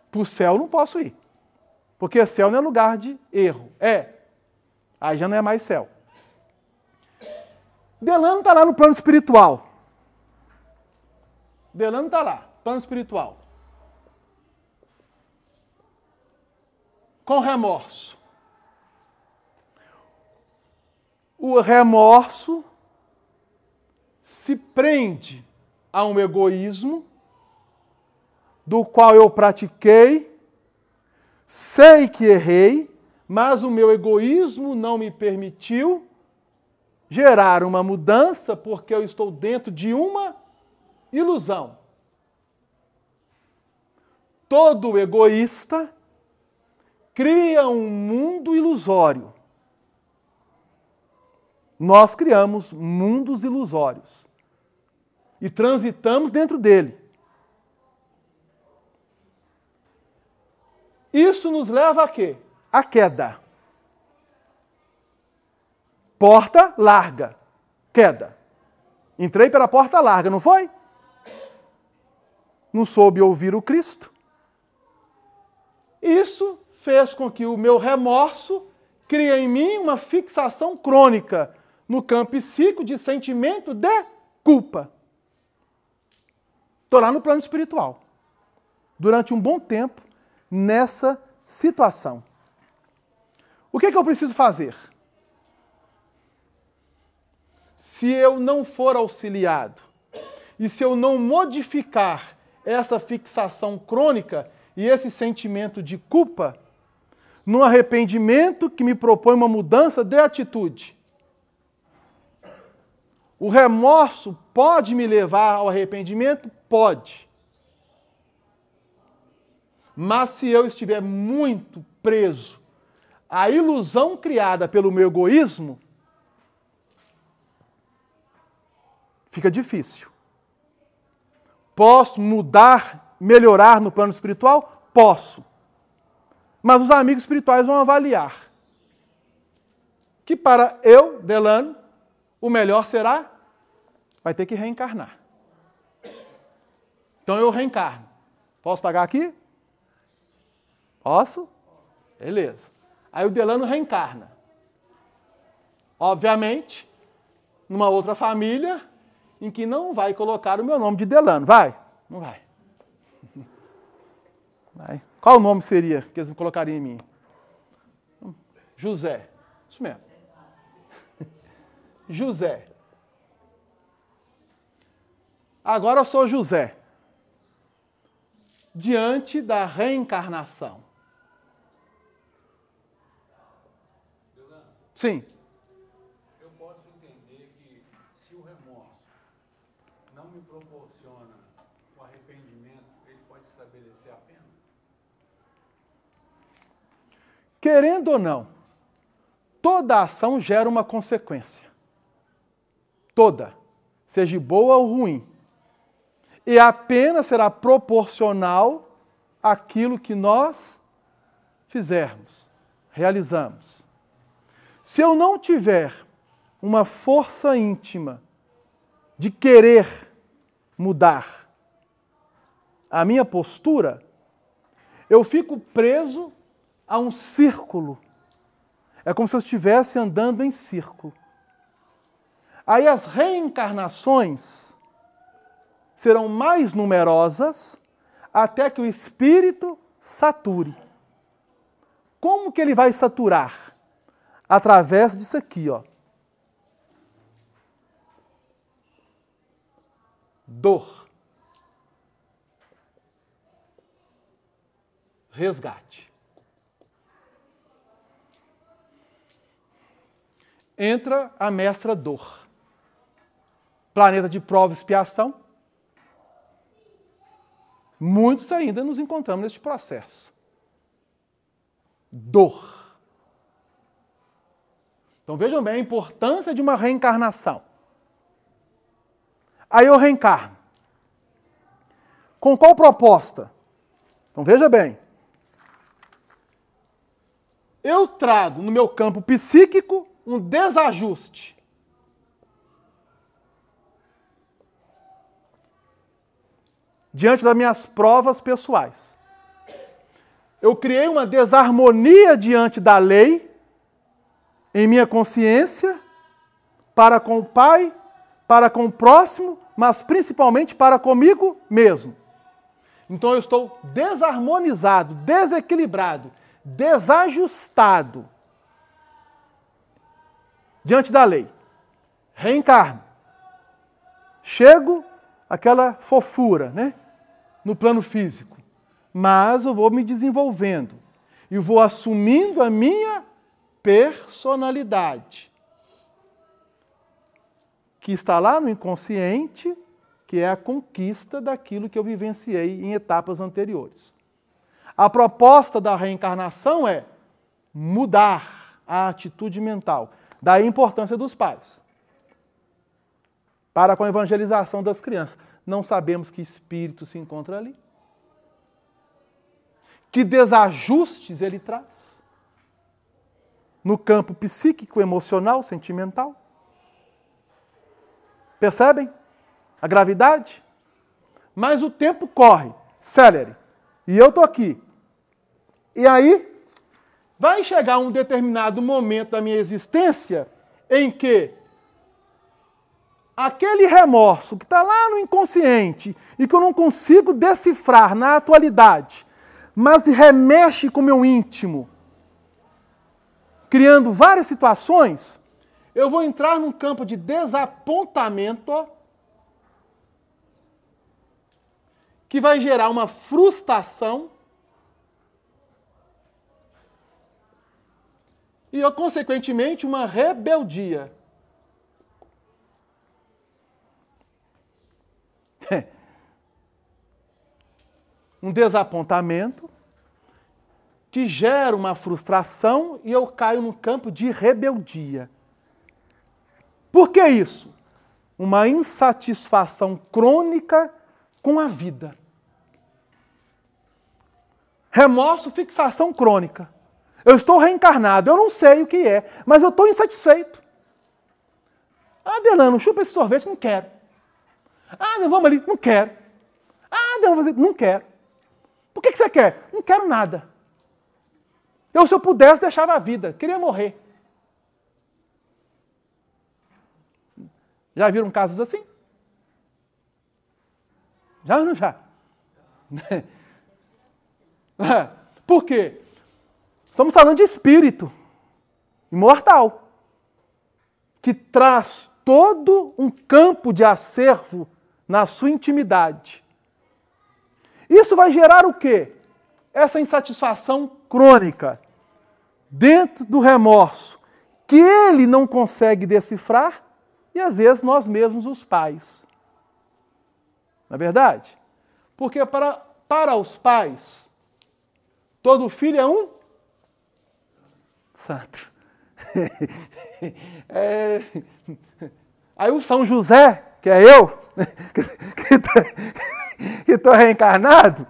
para o céu não posso ir. Porque céu não é lugar de erro. Aí já não é mais céu. Delano está lá no plano espiritual. Delano está lá, plano espiritual. Com remorso. O remorso se prende a um egoísmo do qual eu pratiquei, sei que errei, mas o meu egoísmo não me permitiu gerar uma mudança porque eu estou dentro de uma ilusão. Todo egoísta cria um mundo ilusório. Nós criamos mundos ilusórios e transitamos dentro dele. Isso nos leva a quê? A queda. Porta larga. Queda. Entrei pela porta larga, não foi? Não soube ouvir o Cristo. Isso fez com que o meu remorso crie em mim uma fixação crônica no campo psíquico de sentimento de culpa. Estou lá no plano espiritual. Durante um bom tempo, nessa situação. O que eu preciso fazer? Se eu não for auxiliado e se eu não modificar essa fixação crônica e esse sentimento de culpa, num arrependimento que me propõe uma mudança de atitude. O remorso pode me levar ao arrependimento? Pode. Mas se eu estiver muito preso à ilusão criada pelo meu egoísmo, fica difícil. Posso mudar, melhorar no plano espiritual? Posso. Mas os amigos espirituais vão avaliar que para eu, Delano, o melhor será, vai ter que reencarnar. Então eu reencarno. Posso pagar aqui? Posso? Beleza. Aí o Delano reencarna. Obviamente, numa outra família em que não vai colocar o meu nome de Delano. Vai? Não vai. Vai. Qual o nome seria que eles colocariam em mim? José. Isso mesmo. José. Agora eu sou José. Diante da reencarnação. Sim. Eu posso entender que se o remorso não me proporciona o arrependimento, ele pode estabelecer a pena? Querendo ou não, toda ação gera uma consequência. Toda. Seja boa ou ruim. E a pena será proporcional àquilo que nós fizermos, realizamos. Se eu não tiver uma força íntima de querer mudar a minha postura, eu fico preso a um círculo. É como se eu estivesse andando em círculo. Aí as reencarnações serão mais numerosas até que o espírito sature. Como que ele vai saturar? Através disso aqui, ó. Dor. resgate. Entra a mestra dor. Planeta de prova e expiação. Muitos ainda nos encontramos neste processo. Dor. Então vejam bem a importância de uma reencarnação. Aí eu reencarno. Com qual proposta? Então veja bem. Eu trago no meu campo psíquico um desajuste. Diante das minhas provas pessoais. Eu criei uma desarmonia diante da lei, em minha consciência, para com o Pai, para com o próximo, mas principalmente para comigo mesmo. Então eu estou desarmonizado, desequilibrado, desajustado diante da lei. Reencarno. Chego àquela fofura, né? No plano físico. Mas eu vou me desenvolvendo e vou assumindo a minha personalidade, que está lá no inconsciente, que é a conquista daquilo que eu vivenciei em etapas anteriores. A proposta da reencarnação é mudar a atitude mental. Daí a importância dos pais. Para com a evangelização das crianças. Não sabemos que espírito se encontra ali. Que desajustes ele traz. No campo psíquico, emocional, sentimental. Percebem a gravidade? Mas o tempo corre, célere. E eu estou aqui. E aí, vai chegar um determinado momento da minha existência em que aquele remorso que está lá no inconsciente e que eu não consigo decifrar na atualidade, mas remexe com o meu íntimo, criando várias situações, eu vou entrar num campo de desapontamento que vai gerar uma frustração e, consequentemente, uma rebeldia. Um desapontamento que gera uma frustração e eu caio no campo de rebeldia. Por que isso? Uma insatisfação crônica com a vida. Remorso, fixação crônica. Eu estou reencarnado, eu não sei o que é, mas eu estou insatisfeito. Ah, Delano, chupa esse sorvete, não quero. Ah, vamos ali, não quero. Ah, não quero. Por que você quer? Não quero nada. Se eu pudesse, deixava a vida. Queria morrer. Já viram casos assim? Já ou não já? Por quê? Estamos falando de espírito imortal, que traz todo um campo de acervo na sua intimidade. Isso vai gerar o quê? Essa insatisfação crônica dentro do remorso, que ele não consegue decifrar, e às vezes nós mesmos, os pais. Não é verdade? Porque para os pais, todo filho é um santo. Aí o São José, que é eu, que estou reencarnado,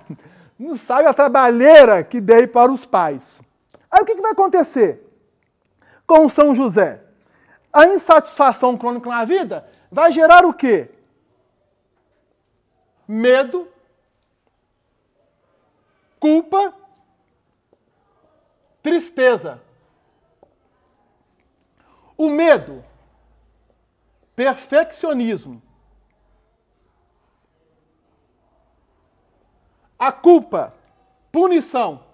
não sabe a trabalheira que dei para os pais. Aí o que vai acontecer com o São José? A insatisfação crônica na vida vai gerar o quê? Medo, culpa, tristeza. O medo, perfeccionismo. A culpa, punição.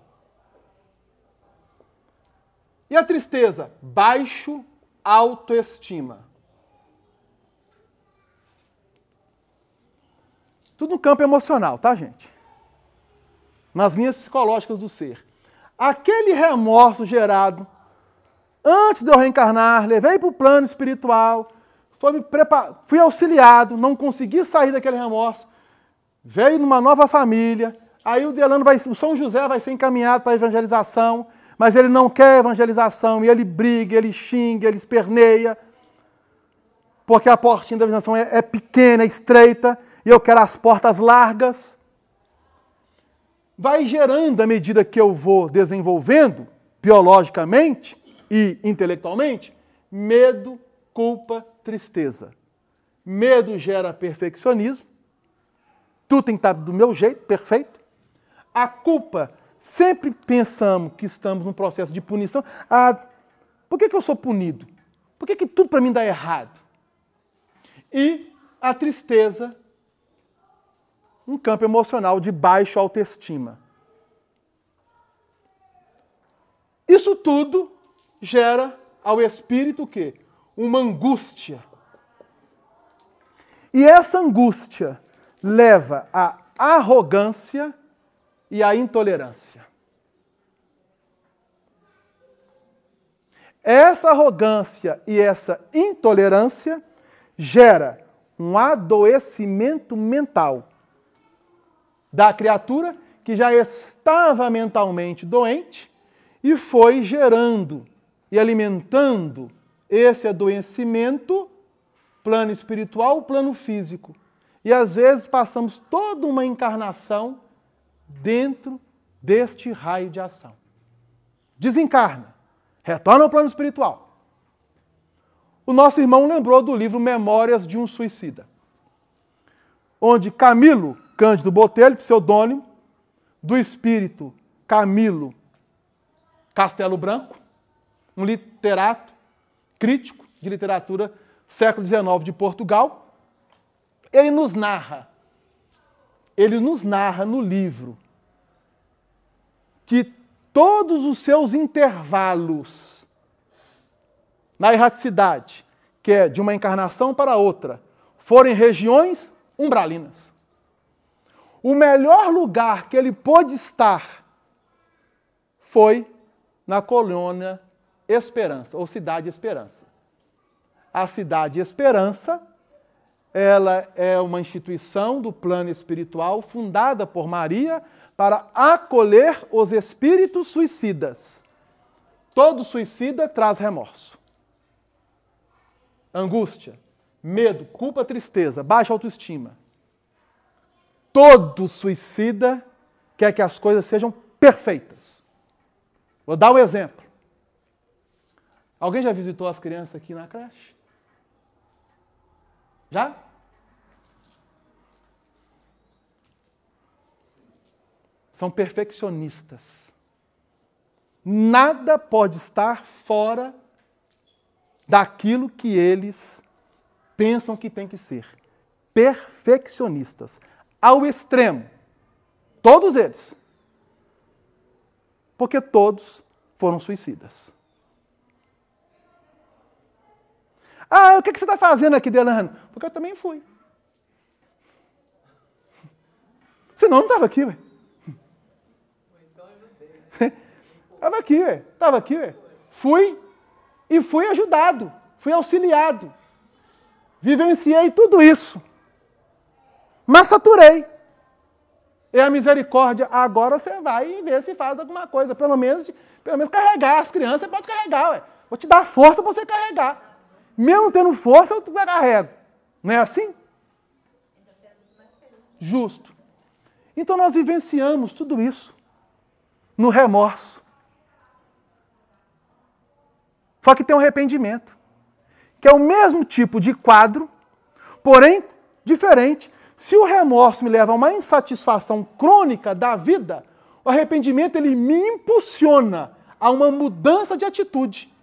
E a tristeza, baixo autoestima. Tudo no campo emocional, tá, gente? nas linhas psicológicas do ser. Aquele remorso gerado antes de eu reencarnar, levei para o plano espiritual, fui auxiliado, não consegui sair daquele remorso, veio numa nova família, aí o São José vai ser encaminhado para a evangelização, mas ele não quer evangelização, e ele briga, ele xinga, ele esperneia, porque a portinha da evangelização é pequena, é estreita, e eu quero as portas largas. Vai gerando, à medida que eu vou desenvolvendo, biologicamente e intelectualmente, medo, culpa, tristeza. Medo gera perfeccionismo, tudo tem que estar do meu jeito, perfeito. A culpa, sempre pensamos que estamos num processo de punição. Por que eu sou punido? Por que tudo para mim dá errado? E a tristeza, um campo emocional de baixa autoestima. Isso tudo gera ao espírito o quê? Uma angústia. E essa angústia leva à arrogância e à intolerância. Essa arrogância e essa intolerância gera um adoecimento mental da criatura que já estava mentalmente doente e foi gerando e alimentando esse adoecimento, plano espiritual, plano físico. E às vezes passamos toda uma encarnação dentro deste raio de ação. Desencarna, retorna ao plano espiritual. O nosso irmão lembrou do livro Memórias de um Suicida, onde Camilo Cândido Botelho, pseudônimo do espírito Camilo Castelo Branco, um literato, crítico de literatura século XIX de Portugal, ele nos narra no livro que todos os seus intervalos na erraticidade, que é de uma encarnação para outra, foram em regiões umbralinas. O melhor lugar que ele pôde estar foi na colônia Esperança, ou Cidade Esperança. A Cidade Esperança, ela é uma instituição do plano espiritual fundada por Maria para acolher os espíritos suicidas. Todo suicida traz remorso, angústia, medo, culpa, tristeza, baixa autoestima. Todo suicida quer que as coisas sejam perfeitas. Vou dar um exemplo. Alguém já visitou as crianças aqui na creche? Já? São perfeccionistas. Nada pode estar fora daquilo que eles pensam que tem que ser. Perfeccionistas. Ao extremo. Todos eles. Porque todos foram suicidas. O que você está fazendo aqui, Delano? Porque eu também fui. Senão eu não estava aqui, ué. Estava aqui, ué. Fui e fui ajudado, fui auxiliado. Vivenciei tudo isso. Mas saturei. E a misericórdia, agora você vai ver se faz alguma coisa. Pelo menos carregar as crianças, você pode carregar, ué. Vou te dar força para você carregar. Mesmo tendo força, eu carrego. Não é assim? Justo. Então nós vivenciamos tudo isso no remorso. Só que tem um arrependimento, que é o mesmo tipo de quadro, porém diferente. Se o remorso me leva a uma insatisfação crônica da vida, o arrependimento ele me impulsiona a uma mudança de atitude.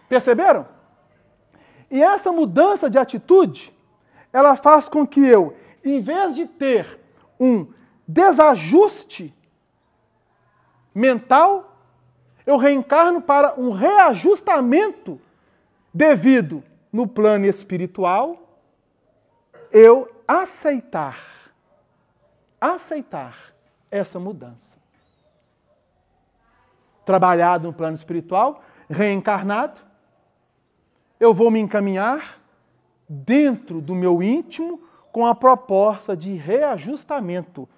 Perceberam? E essa mudança de atitude, ela faz com que eu, em vez de ter um desajuste mental, eu reencarno para um reajustamento devido no plano espiritual, eu aceitar essa mudança. Trabalhado no plano espiritual, reencarnado, eu vou me encaminhar dentro do meu íntimo com a proposta de reajustamento.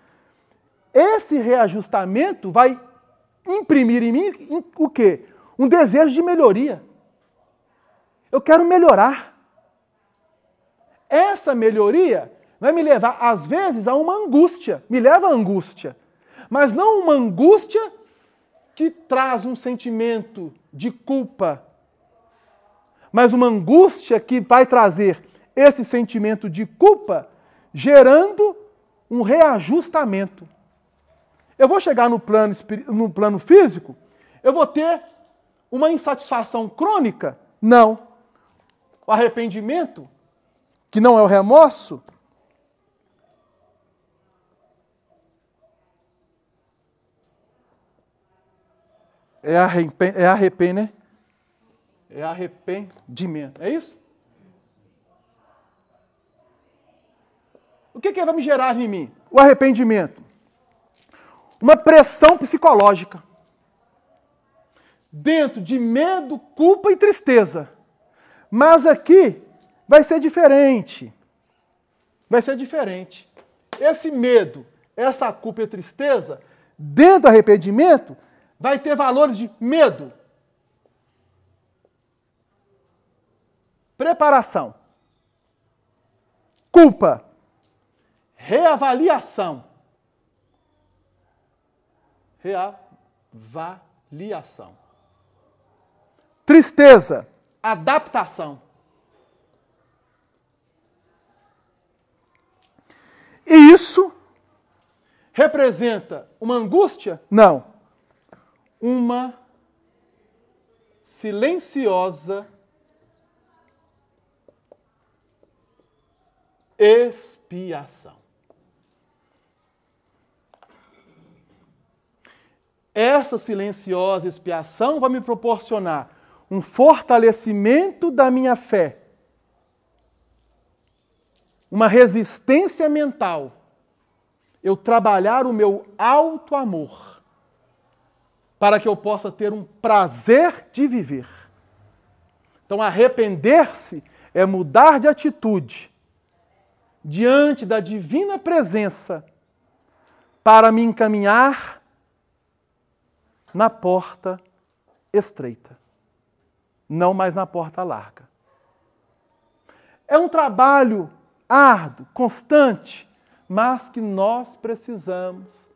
Esse reajustamento vai imprimir em mim o quê? Um desejo de melhoria. Eu quero melhorar. Essa melhoria vai me levar, às vezes, a uma angústia. Me leva à angústia. Mas não uma angústia que traz um sentimento de culpa, mas uma angústia que vai trazer esse sentimento de culpa, gerando um reajustamento. Eu vou chegar no plano físico, eu vou ter uma insatisfação crônica? Não. O arrependimento, que não é o remorso, é arrependimento. É isso? O que vai me gerar em mim? O arrependimento. Uma pressão psicológica. Dentro de medo, culpa e tristeza. Mas aqui vai ser diferente. Vai ser diferente. Esse medo, essa culpa e tristeza, dentro do arrependimento, vai ter valores de medo, preparação, culpa, reavaliação. Reavaliação. Tristeza, adaptação. E isso representa uma angústia? Não. Uma silenciosa expiação. Essa silenciosa expiação vai me proporcionar um fortalecimento da minha fé, uma resistência mental, eu trabalhar o meu auto-amor, para que eu possa ter um prazer de viver. Então, arrepender-se é mudar de atitude diante da divina presença para me encaminhar na porta estreita, não mais na porta larga. É um trabalho árduo, constante, mas que nós precisamos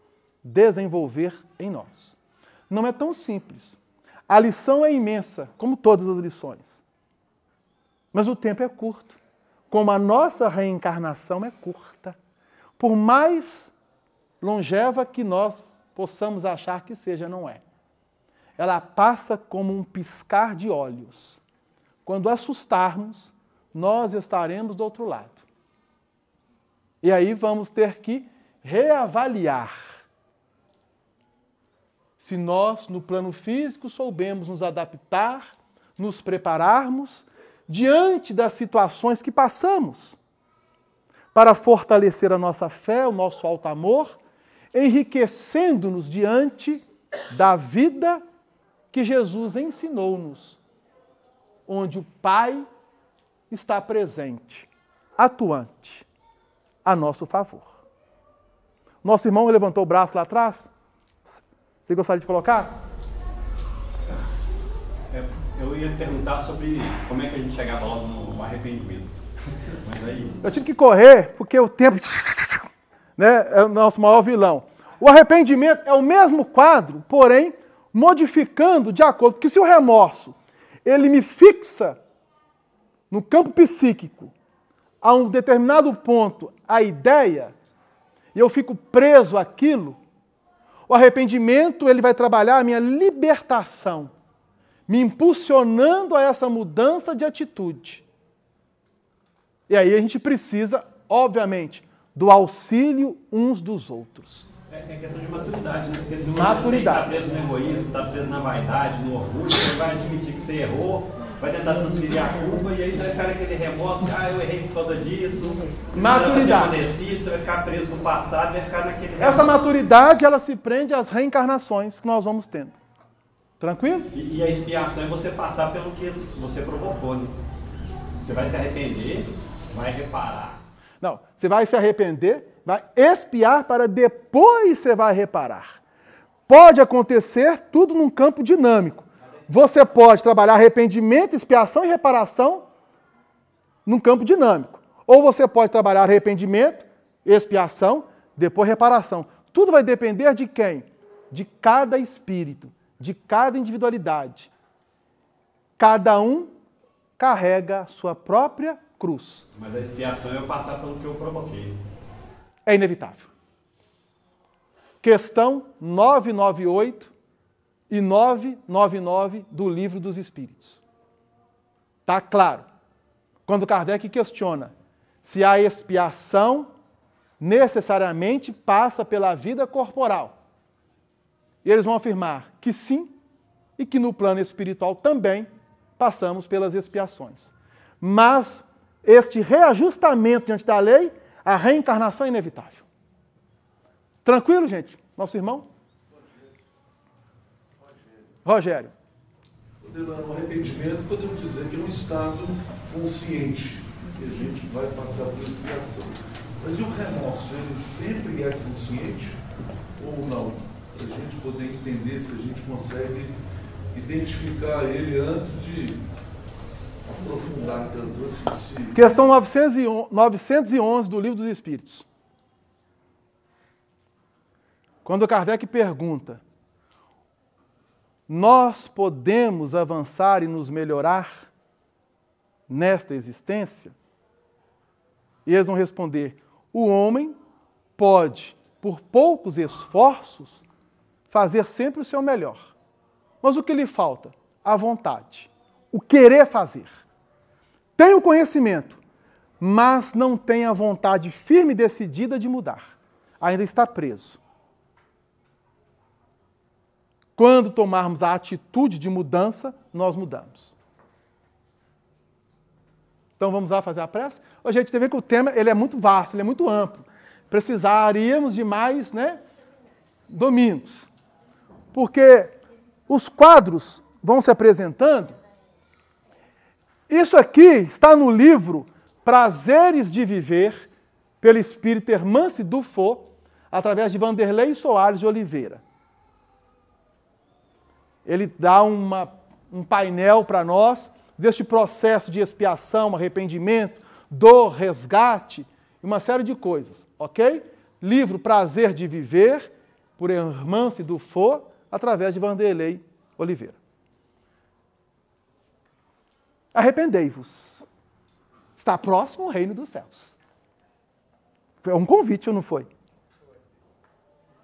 desenvolver em nós. Não é tão simples. A lição é imensa, como todas as lições. Mas o tempo é curto. Como a nossa reencarnação é curta. Por mais longeva que nós possamos achar que seja, não é. Ela passa como um piscar de olhos. Quando assustarmos, nós estaremos do outro lado. E aí vamos ter que reavaliar. Se nós, no plano físico, soubemos nos adaptar, nos prepararmos diante das situações que passamos, para fortalecer a nossa fé, o nosso alto amor, enriquecendo-nos diante da vida que Jesus ensinou-nos, onde o Pai está presente, atuante, a nosso favor. Nosso irmão levantou o braço lá atrás. Você gostaria de colocar? Eu ia perguntar sobre como é que a gente chegava logo no arrependimento. Mas aí... Eu tive que correr porque o tempo, né, é o nosso maior vilão. O arrependimento é o mesmo quadro, porém modificando de acordo. Porque se o remorso ele me fixa no campo psíquico, a um determinado ponto, a ideia, e eu fico preso àquilo, o arrependimento ele vai trabalhar a minha libertação, me impulsionando a essa mudança de atitude. E aí a gente precisa, obviamente, do auxílio uns dos outros. É questão de maturidade, né? Porque se maturidade. Está preso no egoísmo, está preso na vaidade, no orgulho, você vai admitir que você errou, vai tentar transferir a culpa e aí você vai ficar naquele remorso, eu errei por causa disso. Maturidade. Você vai ficar preso no passado, vai ficar naquele remorso. Essa maturidade, ela se prende às reencarnações que nós vamos tendo. Tranquilo? E a expiação é você passar pelo que você provocou, né? Você vai se arrepender, vai reparar. Não, você vai se arrepender, vai expiar para depois você vai reparar. Pode acontecer tudo num campo dinâmico. Você pode trabalhar arrependimento, expiação e reparação num campo dinâmico. Ou você pode trabalhar arrependimento, expiação, depois reparação. Tudo vai depender de quem? De cada espírito, de cada individualidade. Cada um carrega a sua própria cruz. Mas a expiação é eu passar pelo que eu provoquei. É inevitável. Questão 998 e 999 do Livro dos Espíritos. Está claro. Quando Kardec questiona se a expiação necessariamente passa pela vida corporal. E eles vão afirmar que sim, e que no plano espiritual também passamos pelas expiações. Mas este reajustamento diante da lei, a reencarnação é inevitável. Tranquilo, gente? Nosso irmão? Rogério. O arrependimento, podemos dizer que é um estado consciente, que a gente vai passar por expiação. Mas e o remorso, ele sempre é consciente ou não? Para a gente poder entender se a gente consegue identificar ele antes de aprofundar tanto. Questão 911 do Livro dos Espíritos. Quando Kardec pergunta, nós podemos avançar e nos melhorar nesta existência? E eles vão responder, o homem pode, por poucos esforços, fazer sempre o seu melhor. Mas o que lhe falta? A vontade, o querer fazer. Tem o conhecimento, mas não tem a vontade firme e decidida de mudar. Ainda está preso. Quando tomarmos a atitude de mudança, nós mudamos. Então vamos lá fazer a prece? A gente tem que ver que o tema ele é muito vasto, ele é muito amplo. Precisaríamos de mais domingos. Porque os quadros vão se apresentando. Isso aqui está no livro Prazeres de Viver, pelo espírito Hermance Dufour, através de Vanderlei Soares de Oliveira. Ele dá um painel para nós deste processo de expiação, arrependimento, dor, resgate, uma série de coisas, ok? Livro Prazer de Viver, por Hermance Dufour, através de Vanderlei Oliveira. Arrependei-vos. Está próximo o reino dos céus. Foi um convite, ou não foi?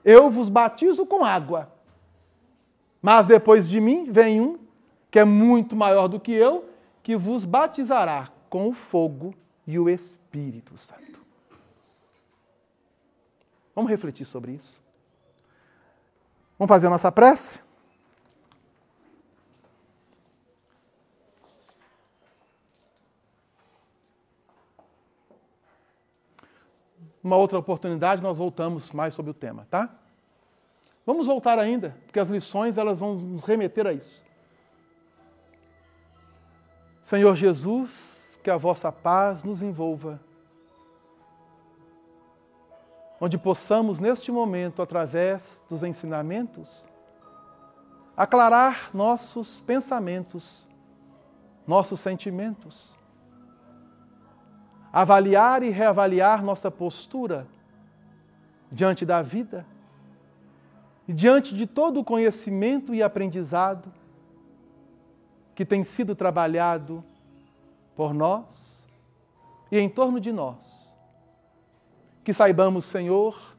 Eu vos batizo com água. Mas depois de mim vem um, que é muito maior do que eu, que vos batizará com o fogo e o Espírito Santo. Vamos refletir sobre isso? Vamos fazer a nossa prece? Uma outra oportunidade, nós voltamos mais sobre o tema, tá? Vamos voltar ainda, porque as lições elas vão nos remeter a isso. Senhor Jesus, que a vossa paz nos envolva, onde possamos neste momento, através dos ensinamentos, aclarar nossos pensamentos, nossos sentimentos, avaliar e reavaliar nossa postura diante da vida, e diante de todo o conhecimento e aprendizado que tem sido trabalhado por nós e em torno de nós, que saibamos, Senhor,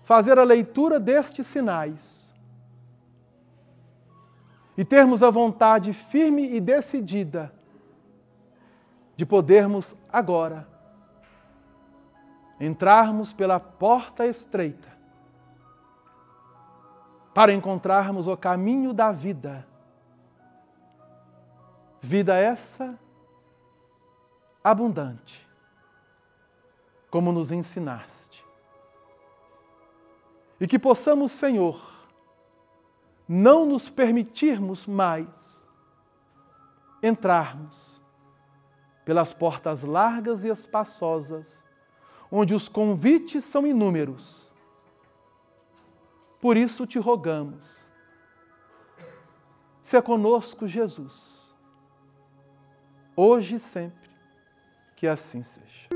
fazer a leitura destes sinais e termos a vontade firme e decidida de podermos agora entrarmos pela porta estreita para encontrarmos o caminho da vida, Vida essa abundante, como nos ensinaste. E que possamos, Senhor, não nos permitirmos mais entrarmos pelas portas largas e espaçosas, onde os convites são inúmeros. Por isso te rogamos, se conosco, Jesus, hoje e sempre, que assim seja.